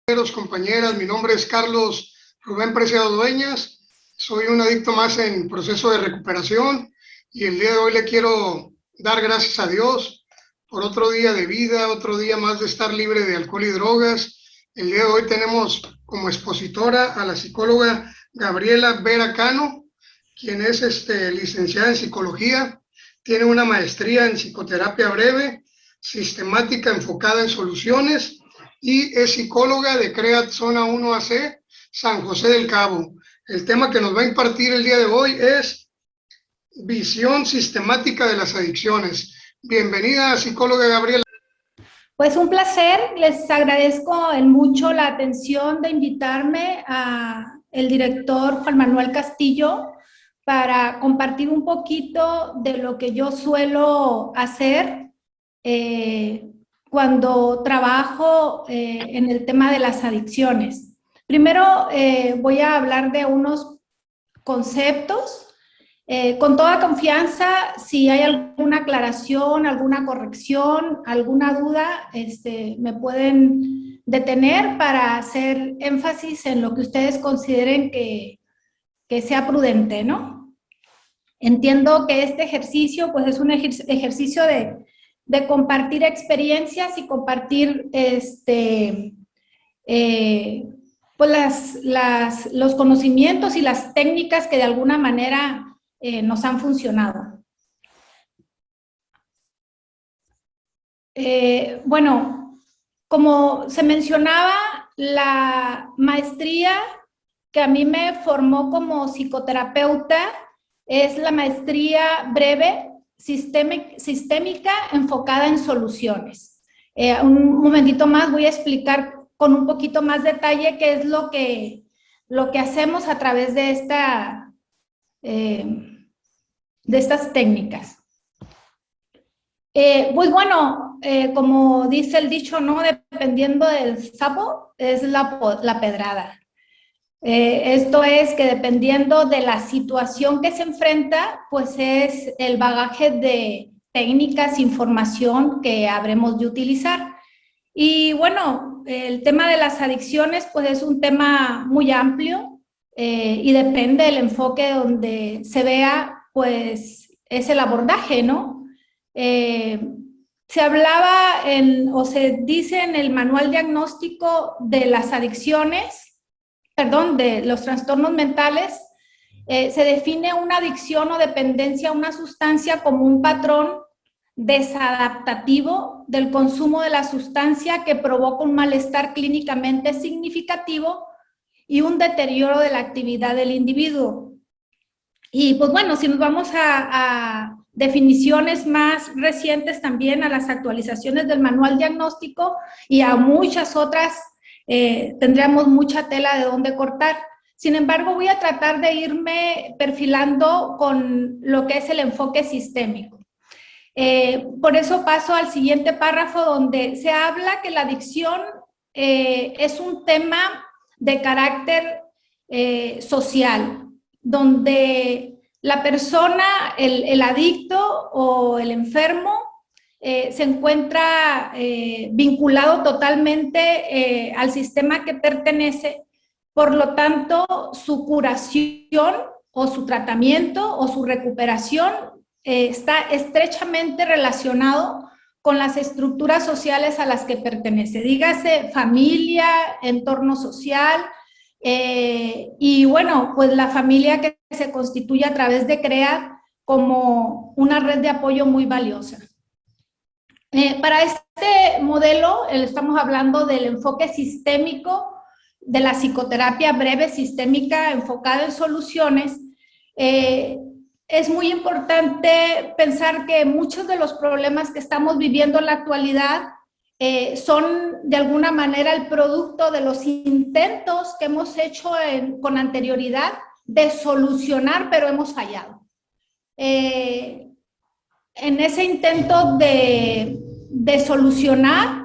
Compañeras, mi nombre es Carlos Rubén Preciado Dueñas, soy un adicto más en proceso de recuperación y el día de hoy le quiero dar gracias a Dios por otro día de vida, otro día más de estar libre de alcohol y drogas. El día de hoy tenemos como expositora a la psicóloga Gabriela Vera Cano, quien es licenciada en psicología, tiene una maestría en psicoterapia breve, sistemática enfocada en soluciones, y es psicóloga de CREAT Zona 1AC, San José del Cabo. El tema que nos va a impartir el día de hoy es visión sistemática de las adicciones. Bienvenida, psicóloga Gabriela. Pues un placer, les agradezco en mucho la atención de invitarme a el director Juan Manuel Castillo para compartir un poquito de lo que yo suelo hacer cuando trabajo en el tema de las adicciones. Primero voy a hablar de unos conceptos. Con toda confianza, si hay alguna aclaración, alguna corrección, alguna duda, me pueden detener para hacer énfasis en lo que ustedes consideren que sea prudente, ¿no? Entiendo que este ejercicio pues es un ejercicio de compartir experiencias y compartir pues los conocimientos y las técnicas que de alguna manera nos han funcionado. Bueno, como se mencionaba, la maestría que a mí me formó como psicoterapeuta es la maestría breve sistémica enfocada en soluciones. Un momentito más voy a explicar con un poquito más detalle qué es lo que hacemos a través de estas técnicas. Pues bueno, como dice el dicho, ¿no? Dependiendo del sapo es la pedrada. Esto es que dependiendo de la situación que se enfrenta, pues es el bagaje de técnicas, información que habremos de utilizar. Y bueno, el tema de las adicciones, pues es un tema muy amplio y depende del enfoque donde se vea, pues es el abordaje, ¿no? Se hablaba o se dice en el manual diagnóstico de las adicciones, perdón, de los trastornos mentales, se define una adicción o dependencia a una sustancia como un patrón desadaptativo del consumo de la sustancia que provoca un malestar clínicamente significativo y un deterioro de la actividad del individuo. Y pues bueno, si nos vamos a definiciones más recientes también, a las actualizaciones del manual diagnóstico y a muchas otras, tendríamos mucha tela de dónde cortar. Sin embargo, voy a tratar de irme perfilando con lo que es el enfoque sistémico. Por eso paso al siguiente párrafo donde se habla que la adicción es un tema de carácter social, donde la persona, el adicto o el enfermo se encuentra vinculado totalmente al sistema que pertenece, por lo tanto su curación o su tratamiento o su recuperación está estrechamente relacionado con las estructuras sociales a las que pertenece, dígase familia, entorno social, y bueno, pues la familia que se constituye a través de CREAT como una red de apoyo muy valiosa. Para este modelo estamos hablando del enfoque sistémico de la psicoterapia breve sistémica enfocada en soluciones. Es muy importante pensar que muchos de los problemas que estamos viviendo en la actualidad son de alguna manera el producto de los intentos que hemos hecho con anterioridad de solucionar, pero hemos fallado. En ese intento de solucionar,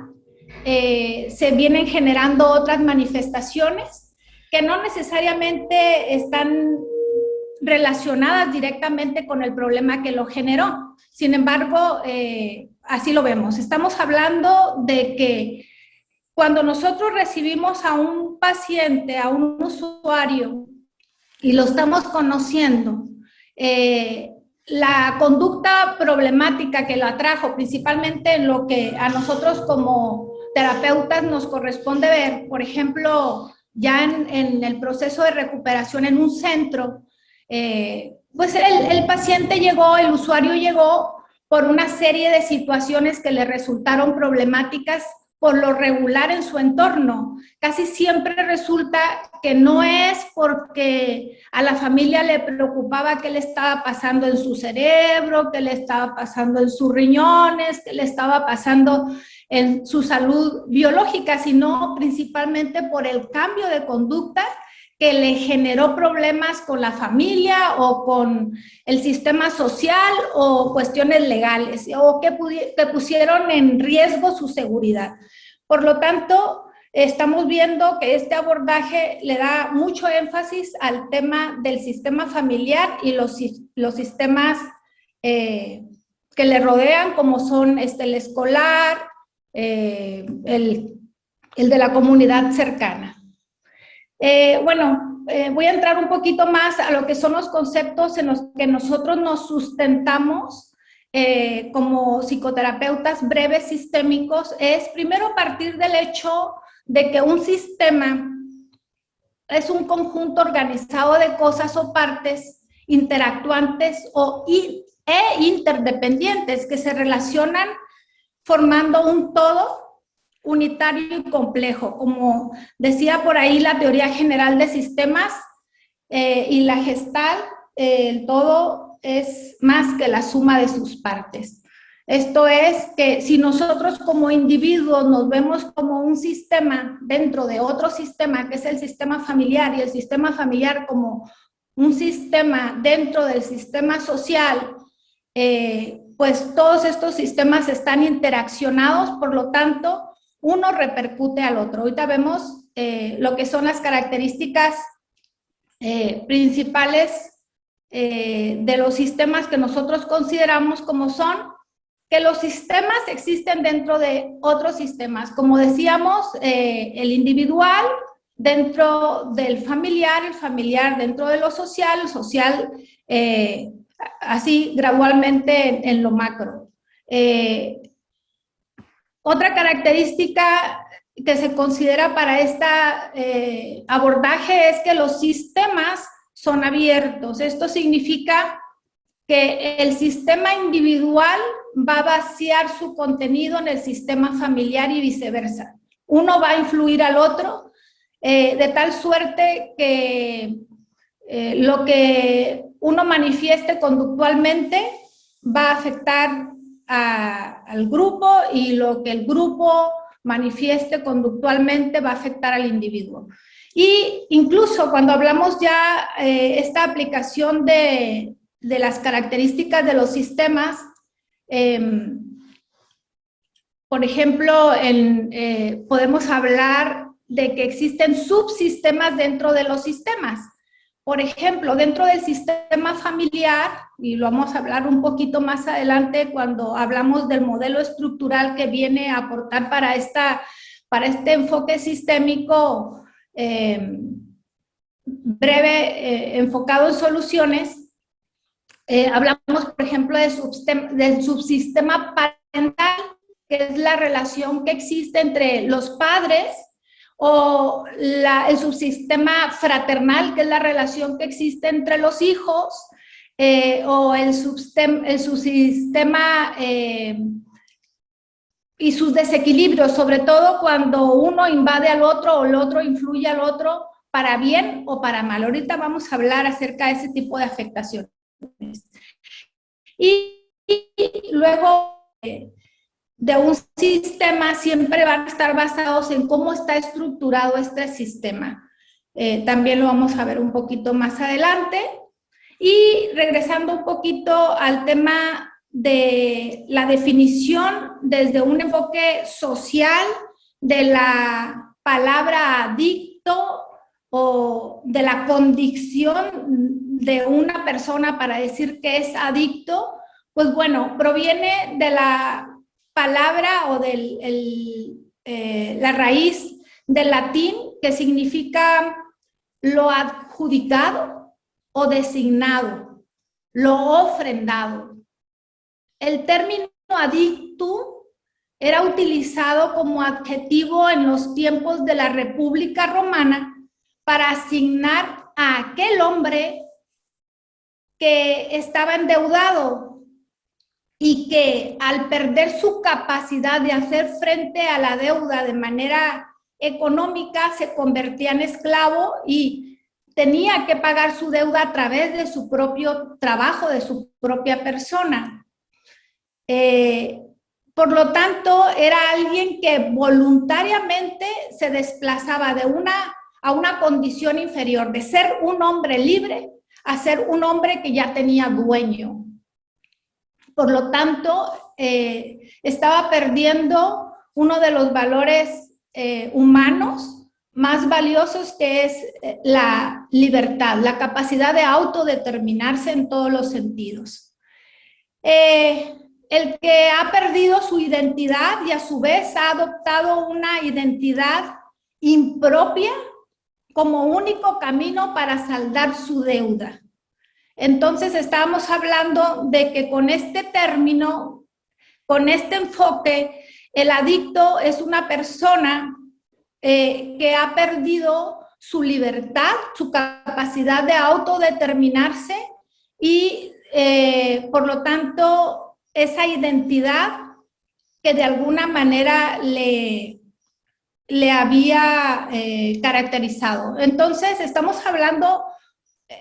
se vienen generando otras manifestaciones que no necesariamente están relacionadas directamente con el problema que lo generó. Sin embargo, así lo vemos. Estamos hablando de que cuando nosotros recibimos a un paciente, a un usuario, y lo estamos conociendo, la conducta problemática que lo atrajo, principalmente en lo que a nosotros como terapeutas nos corresponde ver, por ejemplo, ya en el proceso de recuperación en un centro, pues el paciente llegó, el usuario llegó por una serie de situaciones que le resultaron problemáticas por lo regular en su entorno. Casi siempre resulta que no es porque a la familia le preocupaba qué le estaba pasando en su cerebro, qué le estaba pasando en sus riñones, qué le estaba pasando en su salud biológica, sino principalmente por el cambio de conducta que le generó problemas con la familia o con el sistema social o cuestiones legales o que pusieron en riesgo su seguridad. Por lo tanto, estamos viendo que este abordaje le da mucho énfasis al tema del sistema familiar y los sistemas que le rodean, como son el escolar, el de la comunidad cercana. Voy a entrar un poquito más a lo que son los conceptos en los que nosotros nos sustentamos como psicoterapeutas breves sistémicos. Es primero partir del hecho de que un sistema es un conjunto organizado de cosas o partes interactuantes e interdependientes que se relacionan formando un todo unitario y complejo. Como decía por ahí la teoría general de sistemas y la Gestalt, el todo es más que la suma de sus partes. Esto es que si nosotros como individuos nos vemos como un sistema dentro de otro sistema, que es el sistema familiar, y el sistema familiar como un sistema dentro del sistema social, pues todos estos sistemas están interaccionados, por lo tanto, uno repercute al otro. Ahorita vemos lo que son las características principales de los sistemas que nosotros consideramos, como son que los sistemas existen dentro de otros sistemas. Como decíamos, el individual dentro del familiar, el familiar dentro de lo social, el social así gradualmente en lo macro. Otra característica que se considera para este abordaje es que los sistemas son abiertos. Esto significa que el sistema individual va a vaciar su contenido en el sistema familiar y viceversa. Uno va a influir al otro de tal suerte que lo que uno manifieste conductualmente va a afectar al grupo y lo que el grupo manifieste conductualmente va a afectar al individuo. Y incluso cuando hablamos ya esta aplicación de las características de los sistemas, por ejemplo, podemos hablar de que existen subsistemas dentro de los sistemas. Por ejemplo, dentro del sistema familiar, y lo vamos a hablar un poquito más adelante cuando hablamos del modelo estructural que viene a aportar para este enfoque sistémico breve, enfocado en soluciones, hablamos, por ejemplo, del subsistema parental, que es la relación que existe entre los padres, o el subsistema fraternal, que es la relación que existe entre los hijos, o el subsistema y sus desequilibrios, sobre todo cuando uno invade al otro o el otro influye al otro para bien o para mal. Ahorita vamos a hablar acerca de ese tipo de afectaciones. Y luego de un sistema siempre van a estar basados en cómo está estructurado este sistema. También lo vamos a ver un poquito más adelante. Y regresando un poquito al tema de la definición desde un enfoque social de la palabra adicto o de la condición de una persona para decir que es adicto, pues bueno, proviene de la palabra o del la raíz del latín que significa lo adjudicado o designado, lo ofrendado. El término adictum era utilizado como adjetivo en los tiempos de la República Romana para asignar a aquel hombre que estaba endeudado y que al perder su capacidad de hacer frente a la deuda de manera económica se convertía en esclavo y tenía que pagar su deuda a través de su propio trabajo, de su propia persona. Por lo tanto, era alguien que voluntariamente se desplazaba a una condición inferior, de ser un hombre libre a ser un hombre que ya tenía dueño. Por lo tanto, estaba perdiendo uno de los valores humanos más valiosos, que es la libertad, la capacidad de autodeterminarse en todos los sentidos. El que ha perdido su identidad y a su vez ha adoptado una identidad impropia como único camino para saldar su deuda. Entonces estábamos hablando de que con este término, con este enfoque, el adicto es una persona que ha perdido su libertad, su capacidad de autodeterminarse y por lo tanto esa identidad que de alguna manera le había caracterizado. Entonces estamos hablando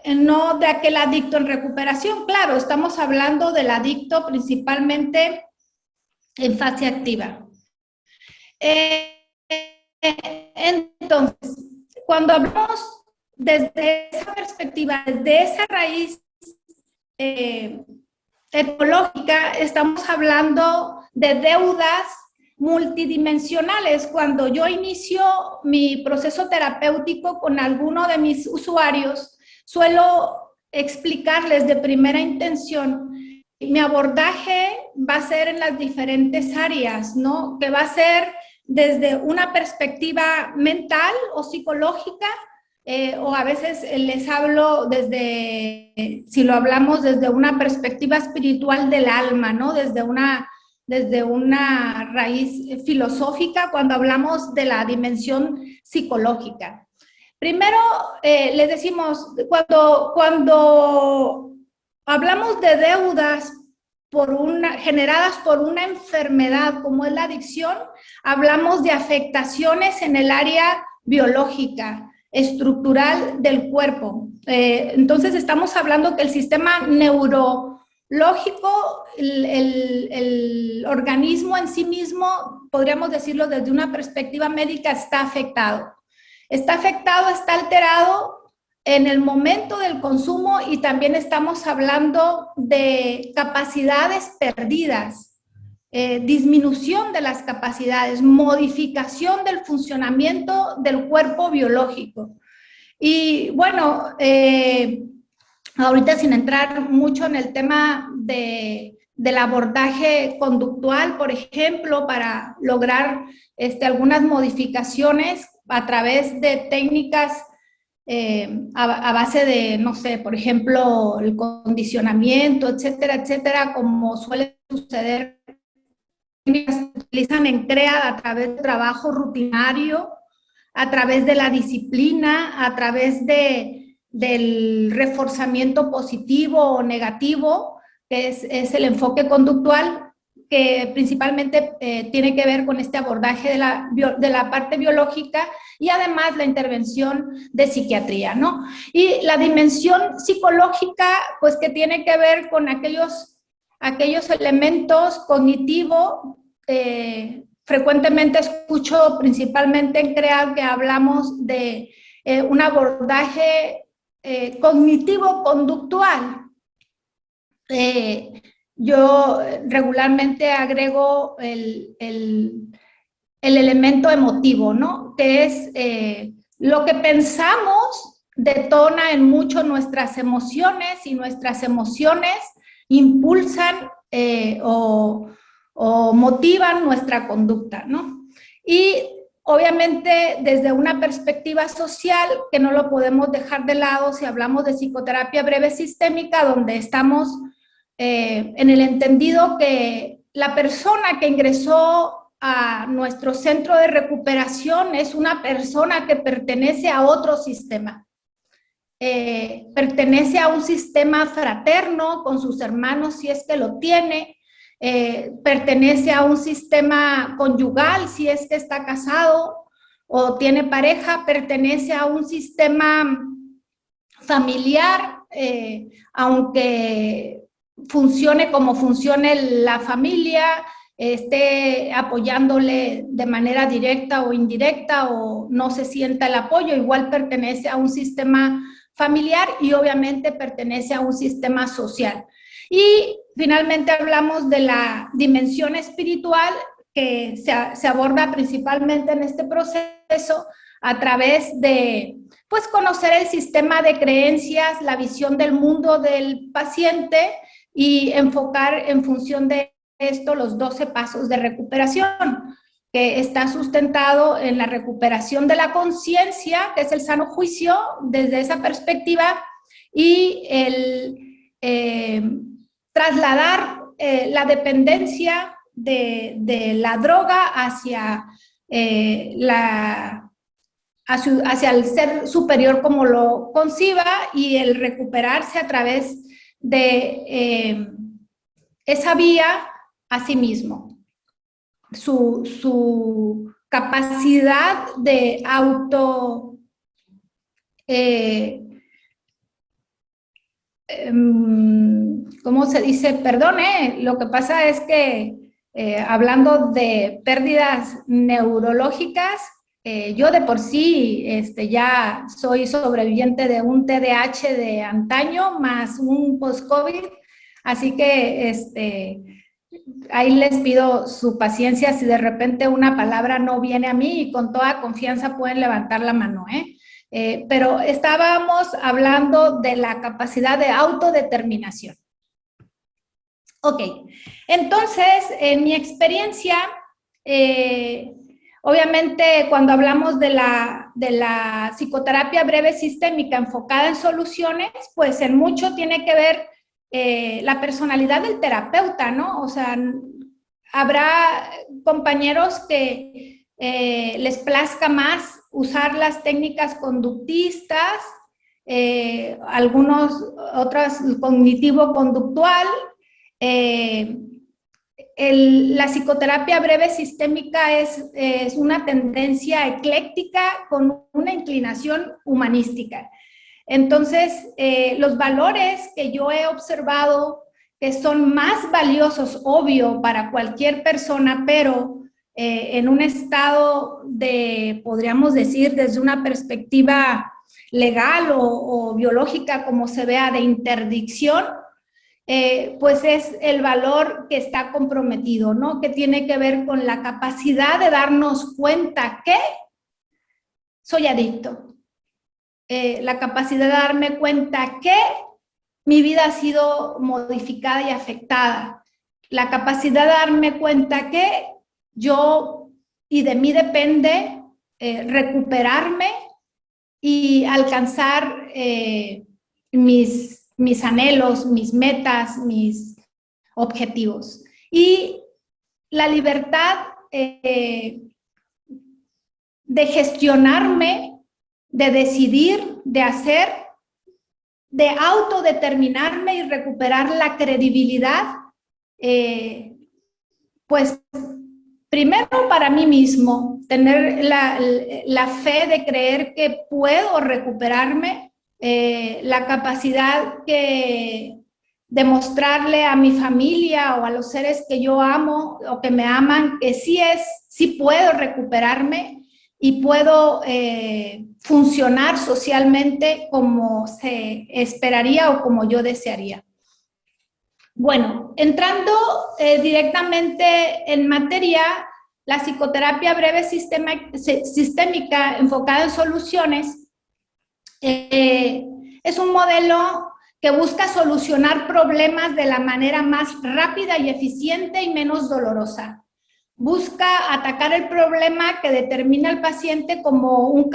no de aquel adicto en recuperación, claro, estamos hablando del adicto principalmente en fase activa. Entonces, cuando hablamos desde esa perspectiva, desde esa raíz ecológica, estamos hablando de deudas multidimensionales. Cuando yo inicio mi proceso terapéutico con alguno de mis usuarios, suelo explicarles de primera intención, mi abordaje va a ser en las diferentes áreas, ¿no? Que va a ser desde una perspectiva mental o psicológica, o a veces les hablo desde, si lo hablamos desde una perspectiva espiritual del alma, ¿no? Desde una raíz filosófica, cuando hablamos de la dimensión psicológica. Primero, les decimos, cuando hablamos de deudas generadas por una enfermedad como es la adicción, hablamos de afectaciones en el área biológica, estructural del cuerpo. Entonces estamos hablando que el sistema neurológico, el organismo en sí mismo, podríamos decirlo desde una perspectiva médica, está afectado. Está afectado, está alterado en el momento del consumo y también estamos hablando de capacidades perdidas, disminución de las capacidades, modificación del funcionamiento del cuerpo biológico. Y bueno, ahorita sin entrar mucho en el tema del abordaje conductual, por ejemplo, para lograr algunas modificaciones a través de técnicas a base de, no sé, por ejemplo, el condicionamiento, etcétera, etcétera, como suele suceder, se utilizan en CREA a través de trabajo rutinario, a través de la disciplina, a través del reforzamiento positivo o negativo, que es el enfoque conductual, que principalmente tiene que ver con este abordaje de la parte biológica y además la intervención de psiquiatría, ¿no? Y la dimensión psicológica, pues que tiene que ver con aquellos elementos cognitivos. Frecuentemente escucho principalmente en CREA que hablamos de un abordaje cognitivo-conductual. Yo regularmente agrego el elemento emotivo, ¿no? Que es lo que pensamos detona en mucho nuestras emociones y nuestras emociones impulsan o motivan nuestra conducta, ¿no? Y obviamente desde una perspectiva social, que no lo podemos dejar de lado si hablamos de psicoterapia breve sistémica, donde estamos en el entendido que la persona que ingresó a nuestro centro de recuperación es una persona que pertenece a otro sistema. Pertenece a un sistema fraterno con sus hermanos si es que lo tiene, pertenece a un sistema conyugal si es que está casado o tiene pareja, pertenece a un sistema familiar, aunque funcione como funcione la familia, esté apoyándole de manera directa o indirecta o no se sienta el apoyo, igual pertenece a un sistema familiar y obviamente pertenece a un sistema social. Y finalmente hablamos de la dimensión espiritual que se aborda principalmente en este proceso a través de, pues, conocer el sistema de creencias, la visión del mundo del paciente y enfocar en función de esto los 12 pasos de recuperación, que está sustentado en la recuperación de la conciencia, que es el sano juicio desde esa perspectiva, y el trasladar la dependencia de la droga hacia hacia el ser superior como lo conciba y el recuperarse a través de esa vía a sí mismo. Su capacidad de auto ¿cómo se dice? Perdón, lo que pasa es que hablando de pérdidas neurológicas, yo de por sí ya soy sobreviviente de un TDAH de antaño más un post-COVID, así que ahí les pido su paciencia si de repente una palabra no viene a mí y con toda confianza pueden levantar la mano, pero estábamos hablando de la capacidad de autodeterminación. Ok, entonces, en mi experiencia, obviamente cuando hablamos de la psicoterapia breve sistémica enfocada en soluciones, pues en mucho tiene que ver la personalidad del terapeuta, ¿no? O sea, habrá compañeros que les plazca más usar las técnicas conductistas, algunos, otras cognitivo-conductual. La psicoterapia breve sistémica es una tendencia ecléctica con una inclinación humanística. Entonces, los valores que yo he observado que son más valiosos, obvio, para cualquier persona, pero en un estado de, podríamos decir, desde una perspectiva legal o biológica, como se vea, de interdicción, pues es el valor que está comprometido, ¿no? Que tiene que ver con la capacidad de darnos cuenta que soy adicto. La capacidad de darme cuenta que mi vida ha sido modificada y afectada. La capacidad de darme cuenta que yo y de mí depende recuperarme y alcanzar mis anhelos, mis metas, mis objetivos. Y la libertad de gestionarme, de decidir, de hacer, de autodeterminarme y recuperar la credibilidad, pues primero para mí mismo, tener la fe de creer que puedo recuperarme, la capacidad de mostrarle a mi familia o a los seres que yo amo o que me aman que sí puedo recuperarme y puedo funcionar socialmente como se esperaría o como yo desearía. Bueno, entrando directamente en materia, la psicoterapia breve sistémica enfocada en soluciones es un modelo que busca solucionar problemas de la manera más rápida y eficiente y menos dolorosa. busca atacar el problema que determina al paciente como un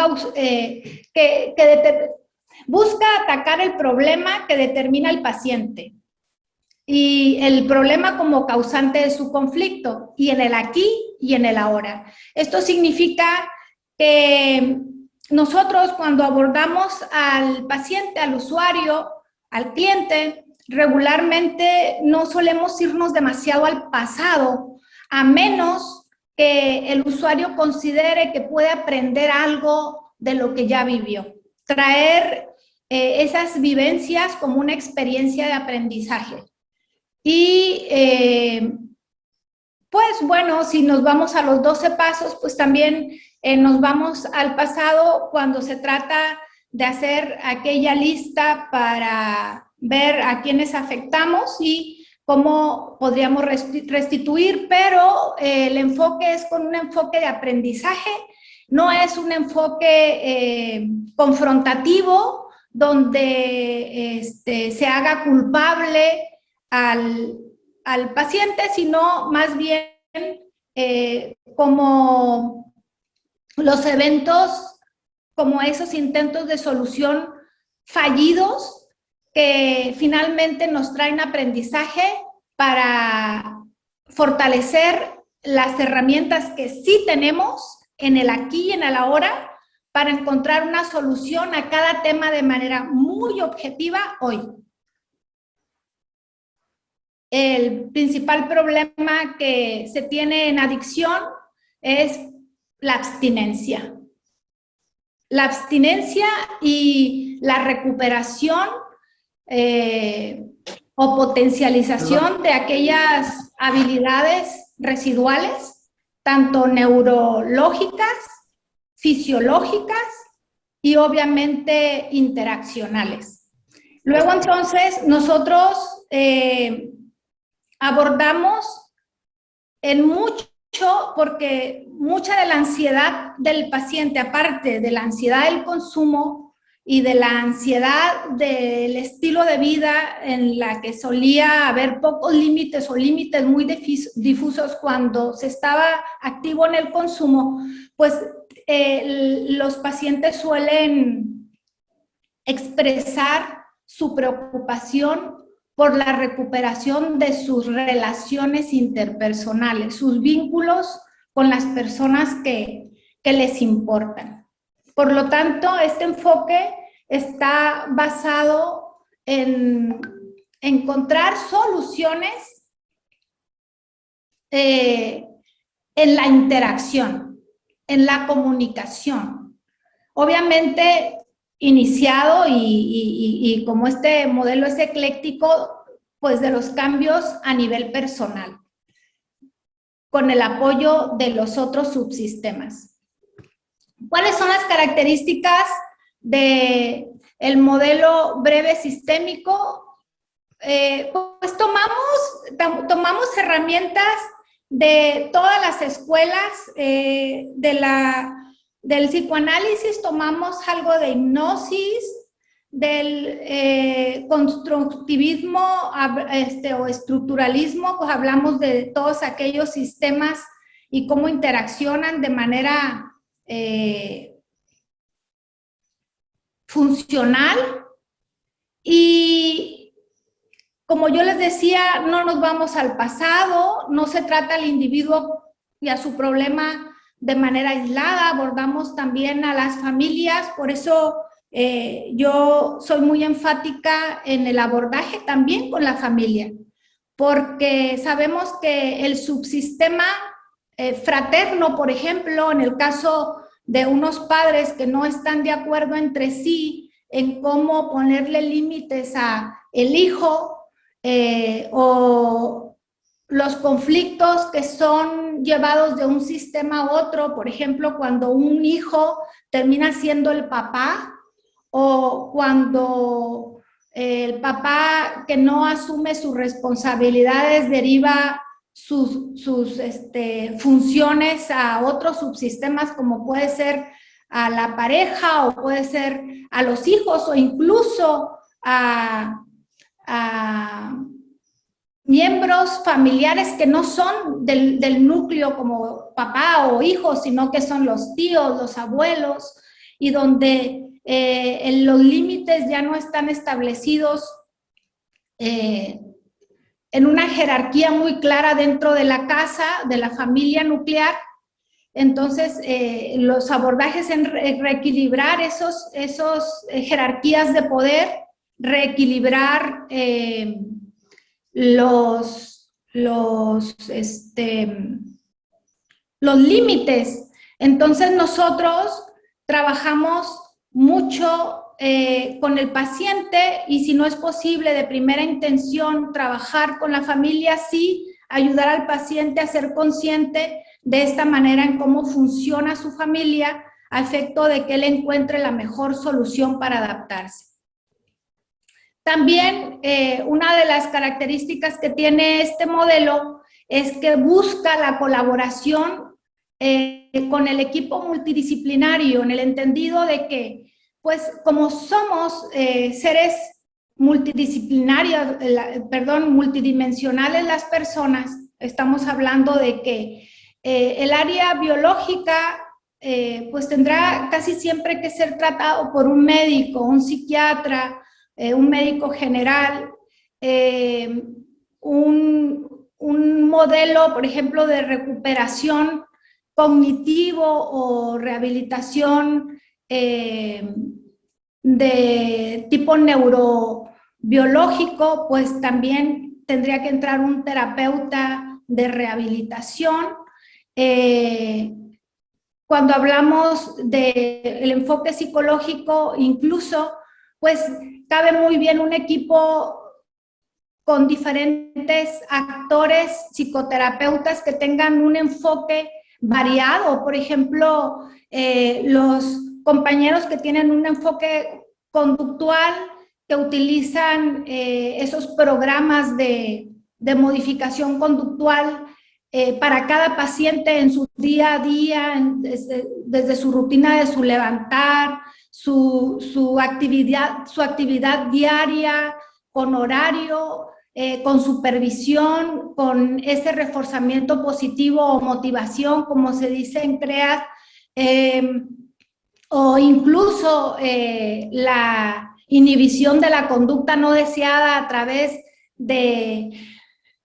busca atacar el problema que determina al paciente y el problema como causante de su conflicto, y en el aquí y en el ahora. Esto significa que nosotros, cuando abordamos al paciente, al usuario, al cliente, regularmente no solemos irnos demasiado al pasado, a menos que el usuario considere que puede aprender algo de lo que ya vivió. Traer esas vivencias como una experiencia de aprendizaje. Y pues bueno, si nos vamos a los 12 pasos, pues también nos vamos al pasado cuando se trata de hacer aquella lista para ver a quiénes afectamos y cómo podríamos restituir, pero el enfoque es con un enfoque de aprendizaje, no es un enfoque confrontativo donde se haga culpable al paciente, sino más bien como los eventos, como esos intentos de solución fallidos que finalmente nos traen aprendizaje para fortalecer las herramientas que sí tenemos en el aquí y en el ahora para encontrar una solución a cada tema de manera muy objetiva hoy. El principal problema que se tiene en adicción es la abstinencia. La abstinencia y la recuperación o potencialización de aquellas habilidades residuales, tanto neurológicas, fisiológicas y obviamente interaccionales. Luego entonces nosotros abordamos en mucho, porque mucha de la ansiedad del paciente, aparte de la ansiedad del consumo y de la ansiedad del estilo de vida en la que solía haber pocos límites o límites muy difusos cuando se estaba activo en el consumo, pues los pacientes suelen expresar su preocupación por la recuperación de sus relaciones interpersonales, sus vínculos con las personas que les importan. Por lo tanto, este enfoque está basado en encontrar soluciones en la interacción, en la comunicación. Obviamente, iniciado y como este modelo es ecléctico, pues de los cambios a nivel personal, con el apoyo de los otros subsistemas. ¿Cuáles son las características del modelo breve sistémico? Pues tomamos herramientas de todas las escuelas del psicoanálisis, tomamos algo de hipnosis, del constructivismo o estructuralismo, pues hablamos de todos aquellos sistemas y cómo interaccionan de manera funcional. Y como yo les decía, no nos vamos al pasado, no se trata al individuo y a su problema de manera aislada, abordamos también a las familias, por eso yo soy muy enfática en el abordaje también con la familia, porque sabemos que el subsistema fraterno, por ejemplo, en el caso de unos padres que no están de acuerdo entre sí en cómo ponerle límites a el hijo, o los conflictos que son llevados de un sistema a otro, por ejemplo, cuando un hijo termina siendo el papá, o cuando el papá que no asume sus responsabilidades deriva sus funciones a otros subsistemas, como puede ser a la pareja, o puede ser a los hijos, o incluso a miembros familiares que no son del núcleo como papá o hijos, sino que son los tíos, los abuelos, y donde los límites ya no están establecidos en una jerarquía muy clara dentro de la casa, de la familia nuclear. Entonces, los abordajes en reequilibrar esos jerarquías de poder, reequilibrar los límites. Entonces, nosotros trabajamos mucho con el paciente, y si no es posible de primera intención trabajar con la familia, sí ayudar al paciente a ser consciente de esta manera en cómo funciona su familia, a efecto de que él encuentre la mejor solución para adaptarse. También una de las características que tiene este modelo es que busca la colaboración con el equipo multidisciplinario, en el entendido de que, pues, como somos seres multidimensionales las personas, estamos hablando de que el área biológica pues tendrá casi siempre que ser tratado por un médico, un psiquiatra, un médico general, un modelo, por ejemplo, de recuperación cognitivo o rehabilitación de tipo neurobiológico, pues también tendría que entrar un terapeuta de rehabilitación. Cuando hablamos del enfoque psicológico, incluso, pues cabe muy bien un equipo con diferentes actores, psicoterapeutas que tengan un enfoque variado. Por ejemplo, los compañeros que tienen un enfoque conductual, que utilizan esos programas de modificación conductual para cada paciente en su día a día, desde su rutina de su levantar, su actividad diaria, con horario, con supervisión, con ese reforzamiento positivo o motivación, como se dice en CREAD, o incluso la inhibición de la conducta no deseada a través de,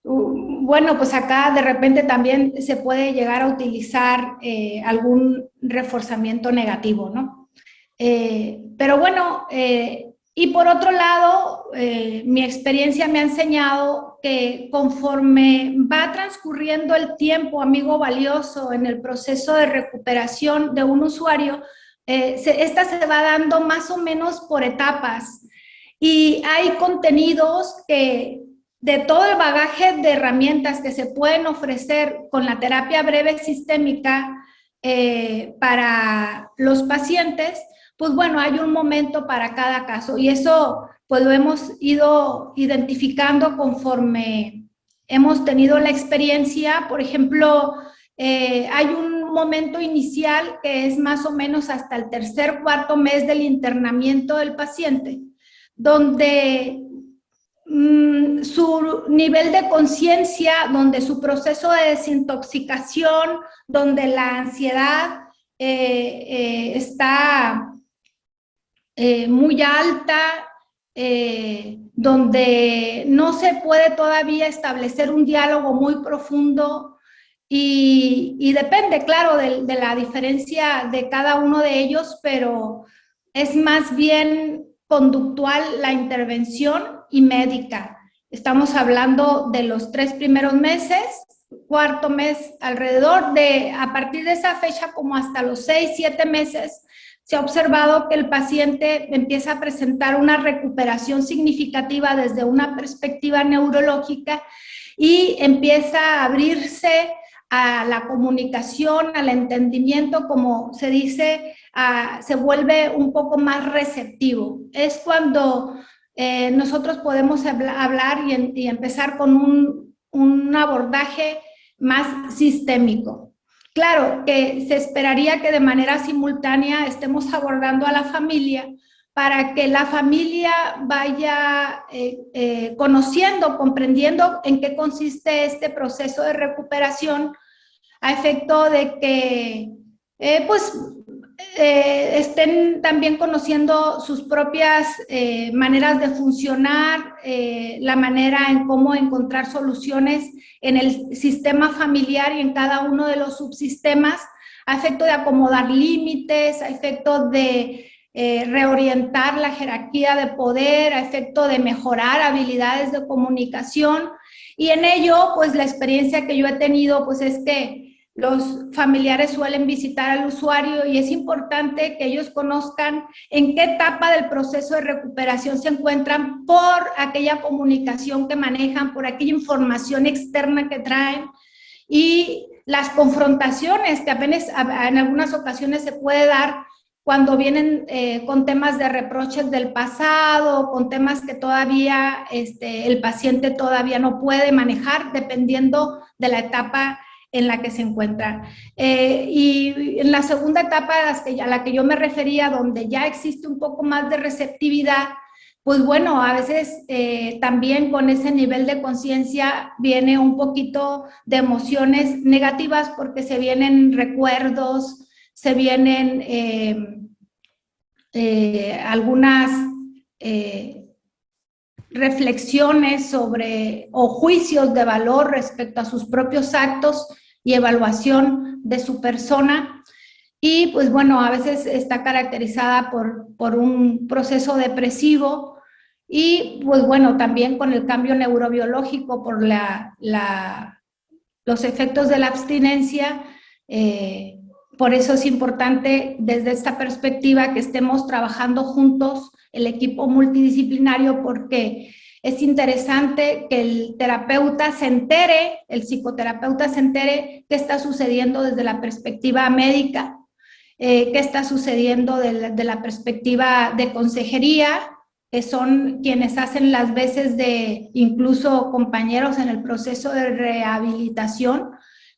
bueno, pues acá de repente también se puede llegar a utilizar algún reforzamiento negativo, ¿no? Pero bueno, y por otro lado, mi experiencia me ha enseñado que conforme va transcurriendo el tiempo, amigo valioso, en el proceso de recuperación de un usuario, esta se va dando más o menos por etapas, y hay contenidos que, de todo el bagaje de herramientas que se pueden ofrecer con la terapia breve sistémica para los pacientes, pues bueno, hay un momento para cada caso, y eso pues lo hemos ido identificando conforme hemos tenido la experiencia. Por ejemplo, hay un momento inicial que es más o menos hasta el tercer, cuarto mes del internamiento del paciente, donde su nivel de conciencia, donde su proceso de desintoxicación, donde la ansiedad está muy alta, donde no se puede todavía establecer un diálogo muy profundo, y depende, claro, de la diferencia de cada uno de ellos, pero es más bien conductual la intervención y médica. Estamos hablando de los 3 primeros meses, cuarto mes, alrededor de, a partir de esa fecha, como hasta los 6, 7 meses, se ha observado que el paciente empieza a presentar una recuperación significativa desde una perspectiva neurológica, y empieza a abrirse a la comunicación, al entendimiento, como se dice, se vuelve un poco más receptivo. Es cuando nosotros podemos hablar y empezar con un abordaje más sistémico. Claro que se esperaría que de manera simultánea estemos abordando a la familia, para que la familia vaya conociendo, comprendiendo en qué consiste este proceso de recuperación, a efecto de que estén también conociendo sus propias maneras de funcionar, la manera en cómo encontrar soluciones en el sistema familiar y en cada uno de los subsistemas, a efecto de acomodar límites, a efecto de reorientar la jerarquía de poder, a efecto de mejorar habilidades de comunicación. Y en ello, pues la experiencia que yo he tenido, pues es que los familiares suelen visitar al usuario y es importante que ellos conozcan en qué etapa del proceso de recuperación se encuentran por aquella comunicación que manejan, por aquella información externa que traen y las confrontaciones que apenas en algunas ocasiones se puede dar cuando vienen con temas de reproches del pasado, con temas que todavía el paciente todavía no puede manejar, dependiendo de la etapa en la que se encuentra. Y en la segunda etapa a la que yo me refería, donde ya existe un poco más de receptividad, pues bueno, a veces también con ese nivel de conciencia viene un poquito de emociones negativas porque se vienen recuerdos, se vienen algunas reflexiones sobre o juicios de valor respecto a sus propios actos y evaluación de su persona. Y pues bueno, a veces está caracterizada por un proceso depresivo y pues bueno, también con el cambio neurobiológico por los efectos de la abstinencia. Por eso es importante desde esta perspectiva que estemos trabajando juntos el equipo multidisciplinario, porque es interesante que el terapeuta se entere, el psicoterapeuta se entere qué está sucediendo desde la perspectiva médica, qué está sucediendo de la perspectiva de consejería, que son quienes hacen las veces de incluso compañeros en el proceso de rehabilitación,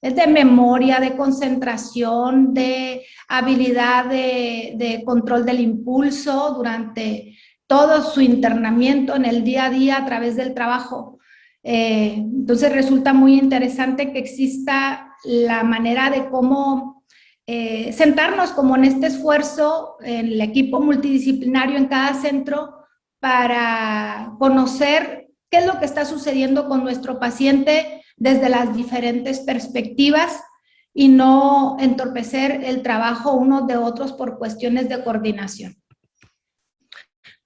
es de memoria, de concentración, de habilidad de control del impulso durante todo su internamiento en el día a día a través del trabajo. Entonces resulta muy interesante que exista la manera de cómo sentarnos como en este esfuerzo, en el equipo multidisciplinario en cada centro, para conocer qué es lo que está sucediendo con nuestro paciente desde las diferentes perspectivas y no entorpecer el trabajo unos de otros por cuestiones de coordinación.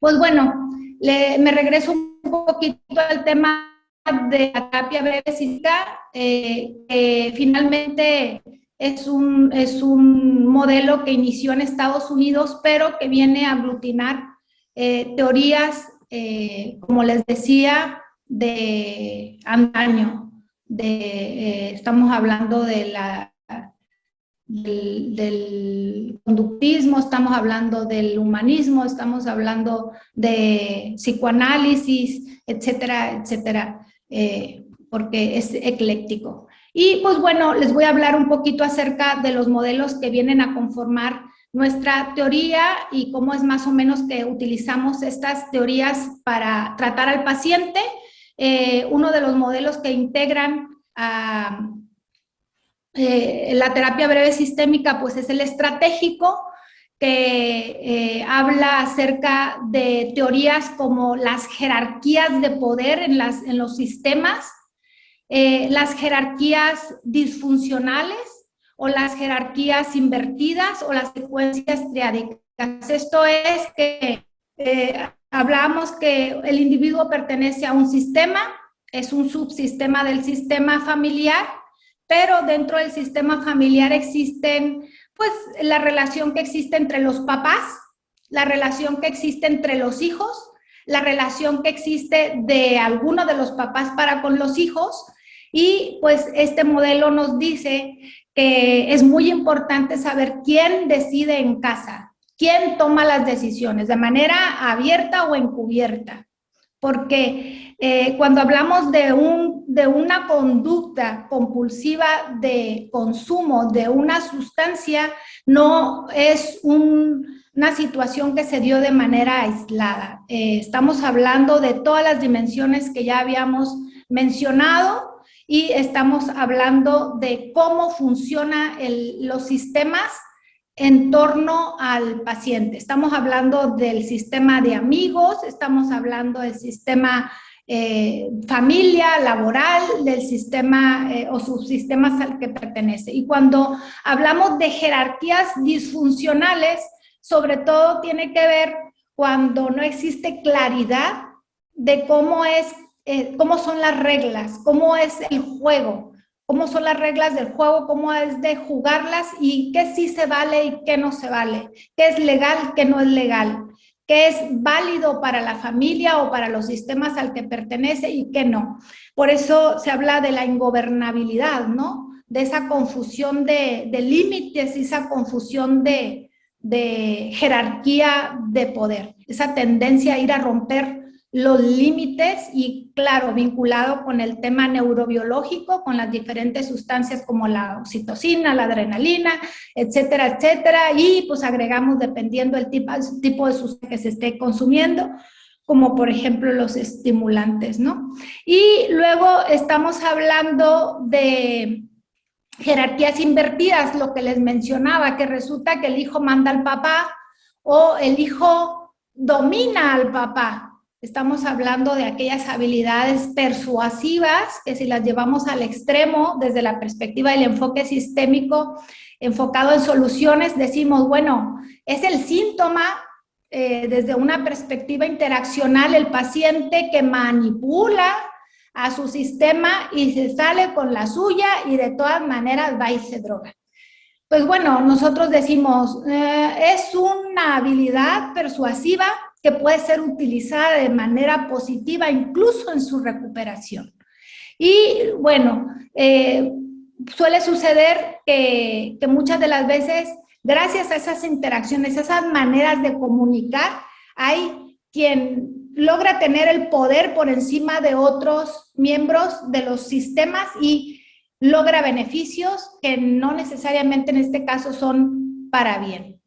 Pues bueno, me regreso un poquito al tema de la terapia breve cíclica, que finalmente es un modelo que inició en Estados Unidos, pero que viene a aglutinar teorías, como les decía, de antaño. Estamos hablando del conductismo, estamos hablando del humanismo, estamos hablando de psicoanálisis, etcétera, etcétera, porque es ecléctico. Y pues bueno, les voy a hablar un poquito acerca de los modelos que vienen a conformar nuestra teoría y cómo es más o menos que utilizamos estas teorías para tratar al paciente. Uno de los modelos que integran a la terapia breve sistémica, pues es el estratégico, que habla acerca de teorías como las jerarquías de poder en los sistemas, las jerarquías disfuncionales o las jerarquías invertidas o las secuencias triádicas. Esto es que hablamos que el individuo pertenece a un sistema, es un subsistema del sistema familiar, pero dentro del sistema familiar existen, pues, la relación que existe entre los papás, la relación que existe entre los hijos, la relación que existe de alguno de los papás para con los hijos, y pues este modelo nos dice que es muy importante saber quién decide en casa, quién toma las decisiones, de manera abierta o encubierta, porque cuando hablamos de una conducta compulsiva de consumo de una sustancia, no es un una situación que se dio de manera aislada. Estamos hablando de todas las dimensiones que ya habíamos mencionado y estamos hablando de cómo funcionan los sistemas en torno al paciente. Estamos hablando del sistema de amigos, estamos hablando del sistema familia, laboral, del sistema o subsistemas al que pertenece. Y cuando hablamos de jerarquías disfuncionales, sobre todo tiene que ver cuando no existe claridad de cómo son las reglas, cómo es el juego, cómo son las reglas del juego, cómo es de jugarlas y qué sí se vale y qué no se vale, qué es legal, qué no es legal, qué es válido para la familia o para los sistemas al que pertenece y qué no. Por eso se habla de la ingobernabilidad, ¿no? De esa confusión de límites y esa confusión de jerarquía de poder, esa tendencia a ir a romper los límites y, claro, vinculado con el tema neurobiológico, con las diferentes sustancias como la oxitocina, la adrenalina, etcétera, etcétera, y pues agregamos dependiendo del tipo de sustancia que se esté consumiendo, como por ejemplo los estimulantes, ¿no? Y luego estamos hablando de jerarquías invertidas, lo que les mencionaba, que resulta que el hijo manda al papá o el hijo domina al papá. Estamos hablando de aquellas habilidades persuasivas que si las llevamos al extremo desde la perspectiva del enfoque sistémico enfocado en soluciones, decimos, bueno, es el síntoma desde una perspectiva interaccional, el paciente que manipula a su sistema y se sale con la suya y de todas maneras va y se droga. Pues bueno, nosotros decimos, es una habilidad persuasiva que puede ser utilizada de manera positiva incluso en su recuperación. Y bueno, suele suceder que muchas de las veces, gracias a esas interacciones, esas maneras de comunicar, hay quien logra tener el poder por encima de otros miembros de los sistemas y logra beneficios que no necesariamente en este caso son para bien.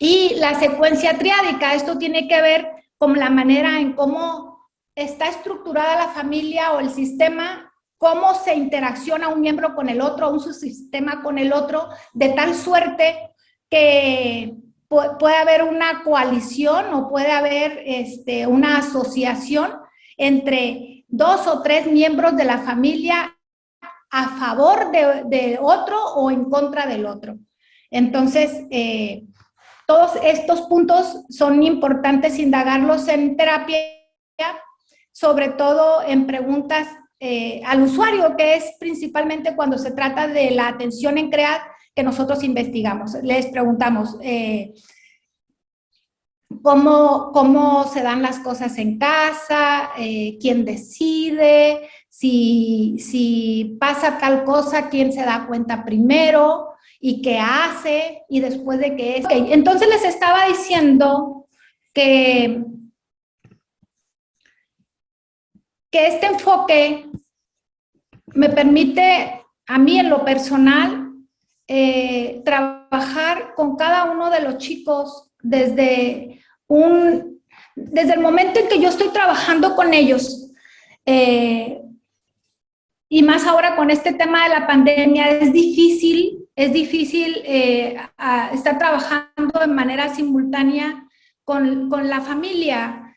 Y la secuencia triádica, esto tiene que ver con la manera en cómo está estructurada la familia o el sistema, cómo se interacciona un miembro con el otro, un subsistema con el otro, de tal suerte que puede haber una coalición o puede haber una asociación entre 2 o 3 miembros de la familia a favor de otro o en contra del otro. Entonces, todos estos puntos son importantes indagarlos en terapia, sobre todo en preguntas al usuario, que es principalmente cuando se trata de la atención en CREAD que nosotros investigamos. Les preguntamos cómo se dan las cosas en casa, quién decide, si pasa tal cosa, quién se da cuenta primero y qué hace, y después de que es. Okay, entonces les estaba diciendo que este enfoque me permite a mí en lo personal trabajar con cada uno de los chicos desde el momento en que yo estoy trabajando con ellos. Y más ahora con este tema de la pandemia, es difícil estar trabajando de manera simultánea con la familia,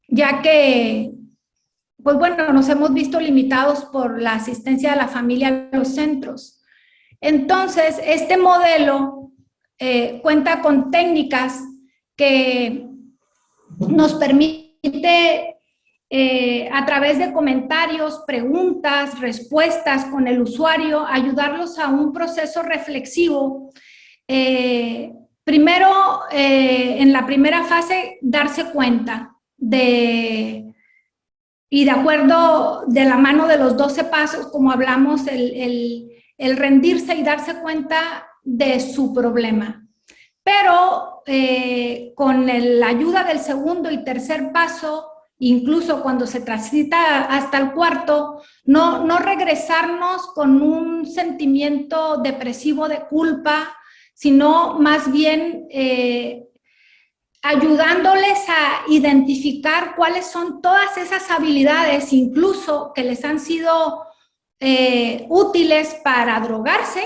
ya que, pues bueno, nos hemos visto limitados por la asistencia de la familia a los centros. Entonces, este modelo cuenta con técnicas que nos permite a través de comentarios, preguntas, respuestas con el usuario, ayudarlos a un proceso reflexivo. Primero, en la primera fase, darse cuenta y de acuerdo de la mano de los 12 pasos, como hablamos, el rendirse y darse cuenta de su problema. Pero con la ayuda del segundo y tercer paso, incluso cuando se transita hasta el cuarto, no regresarnos con un sentimiento depresivo de culpa, sino más bien ayudándoles a identificar cuáles son todas esas habilidades, incluso que les han sido útiles para drogarse.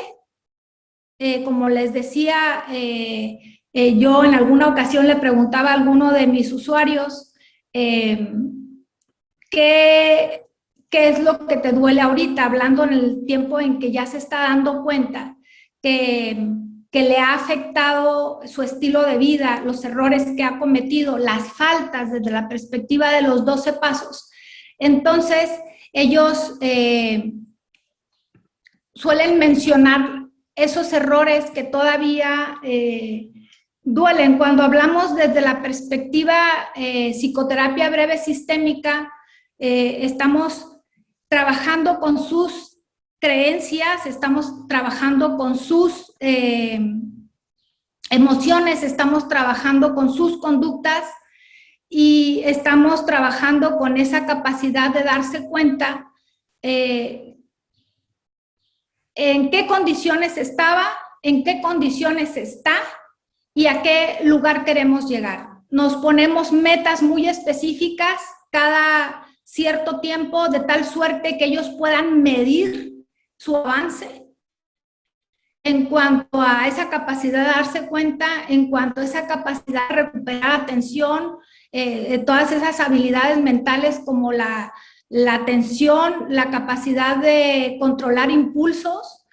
Como les decía, yo en alguna ocasión le preguntaba a alguno de mis usuarios ¿qué es lo que te duele ahorita? Hablando en el tiempo en que ya se está dando cuenta que le ha afectado su estilo de vida, los errores que ha cometido, las faltas desde la perspectiva de los 12 pasos. Entonces, ellos suelen mencionar esos errores que todavía duelen. Cuando hablamos desde la perspectiva psicoterapia breve sistémica, estamos trabajando con sus creencias, estamos trabajando con sus emociones, estamos trabajando con sus conductas y estamos trabajando con esa capacidad de darse cuenta en qué condiciones estaba, en qué condiciones está y a qué lugar queremos llegar. Nos ponemos metas muy específicas cada cierto tiempo, de tal suerte que ellos puedan medir su avance en cuanto a esa capacidad de darse cuenta, en cuanto a esa capacidad de recuperar atención, todas esas habilidades mentales como la atención, la capacidad de controlar impulsos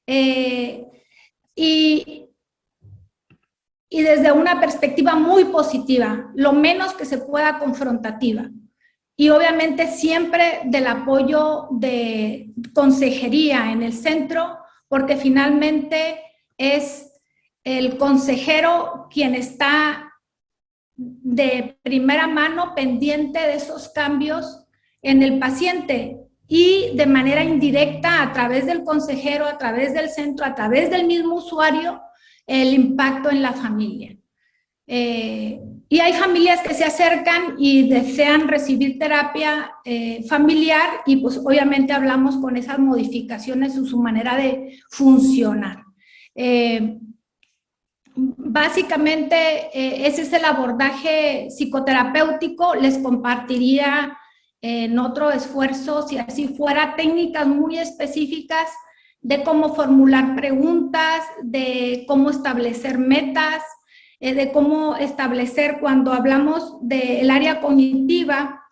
y desde una perspectiva muy positiva, lo menos que se pueda confrontativa. Y obviamente siempre del apoyo de consejería en el centro, porque finalmente es el consejero quien está de primera mano pendiente de esos cambios en el paciente y de manera indirecta a través del consejero, a través del centro, a través del mismo usuario, el impacto en la familia. Y hay familias que se acercan y desean recibir terapia familiar y pues obviamente hablamos con esas modificaciones en su manera de funcionar. Básicamente ese es el abordaje psicoterapéutico. Les compartiría en otro esfuerzo, si así fuera, técnicas muy específicas de cómo formular preguntas, de cómo establecer metas, de cómo establecer, cuando hablamos del área cognitiva,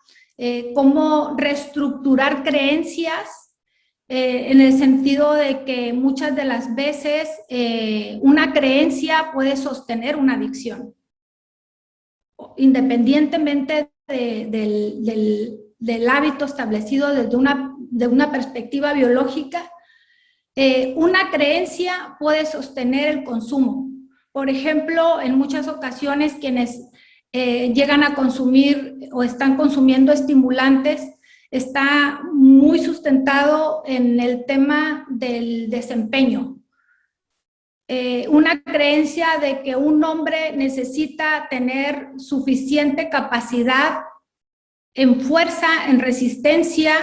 cómo reestructurar creencias, en el sentido de que muchas de las veces una creencia puede sostener una adicción, independientemente del hábito establecido desde una perspectiva biológica. Una creencia puede sostener el consumo. Por ejemplo, en muchas ocasiones quienes llegan a consumir o están consumiendo estimulantes está muy sustentado en el tema del desempeño. Una creencia de que un hombre necesita tener suficiente capacidad en fuerza, en resistencia,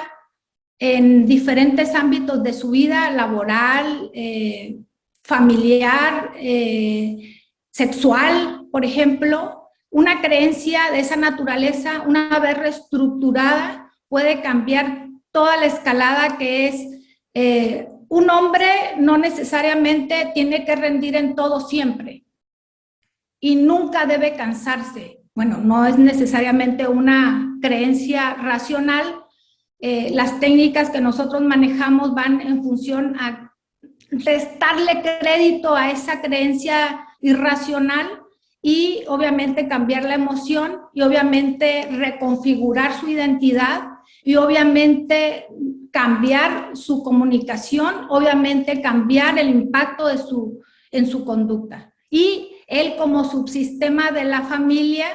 en diferentes ámbitos de su vida, laboral, familiar, sexual, por ejemplo. Una creencia de esa naturaleza, una vez reestructurada, puede cambiar toda la escalada que es un hombre no necesariamente tiene que rendir en todo siempre y nunca debe cansarse. Bueno, no es necesariamente una creencia racional. Las técnicas que nosotros manejamos van en función a restarle crédito a esa creencia irracional y obviamente cambiar la emoción y obviamente reconfigurar su identidad y obviamente cambiar su comunicación, obviamente cambiar el impacto en su conducta. Y él como subsistema de la familia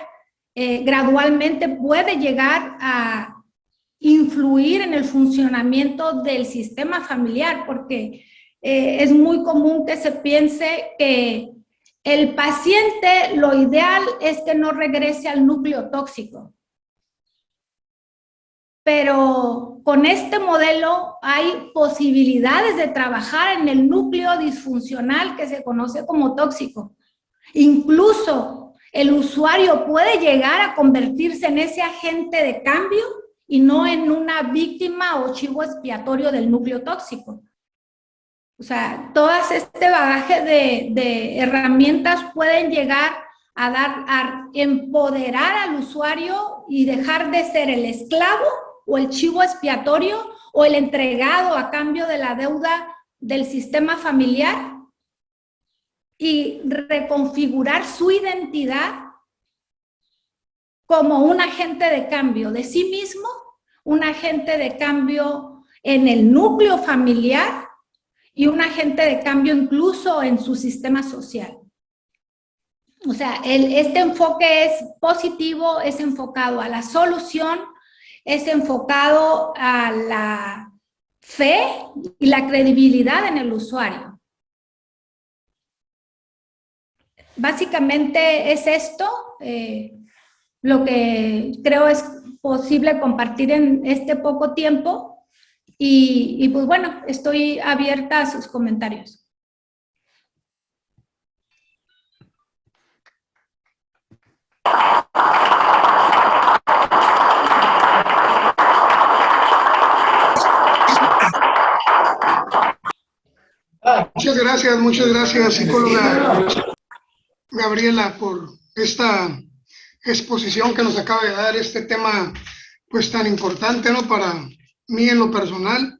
gradualmente puede llegar a influir en el funcionamiento del sistema familiar, porque es muy común que se piense que el paciente, lo ideal es que no regrese al núcleo tóxico. pero con este modelo hay posibilidades de trabajar en el núcleo disfuncional que se conoce como tóxico. Incluso el usuario puede llegar a convertirse en ese agente de cambio y no en una víctima o chivo expiatorio del núcleo tóxico. O sea, todo este bagaje de herramientas pueden llegar a empoderar al usuario y dejar de ser el esclavo o el chivo expiatorio o el entregado a cambio de la deuda del sistema familiar y reconfigurar su identidad como un agente de cambio de sí mismo, un agente de cambio en el núcleo familiar y un agente de cambio incluso en su sistema social. O sea, este enfoque es positivo, es enfocado a la solución, es enfocado a la fe y la credibilidad en el usuario. Básicamente es esto lo que creo es posible compartir en este poco tiempo. Y pues bueno, estoy abierta a sus comentarios. Muchas gracias, psicóloga Gabriela, por esta exposición que nos acaba de dar este tema pues tan importante, ¿no? Para mí en lo personal,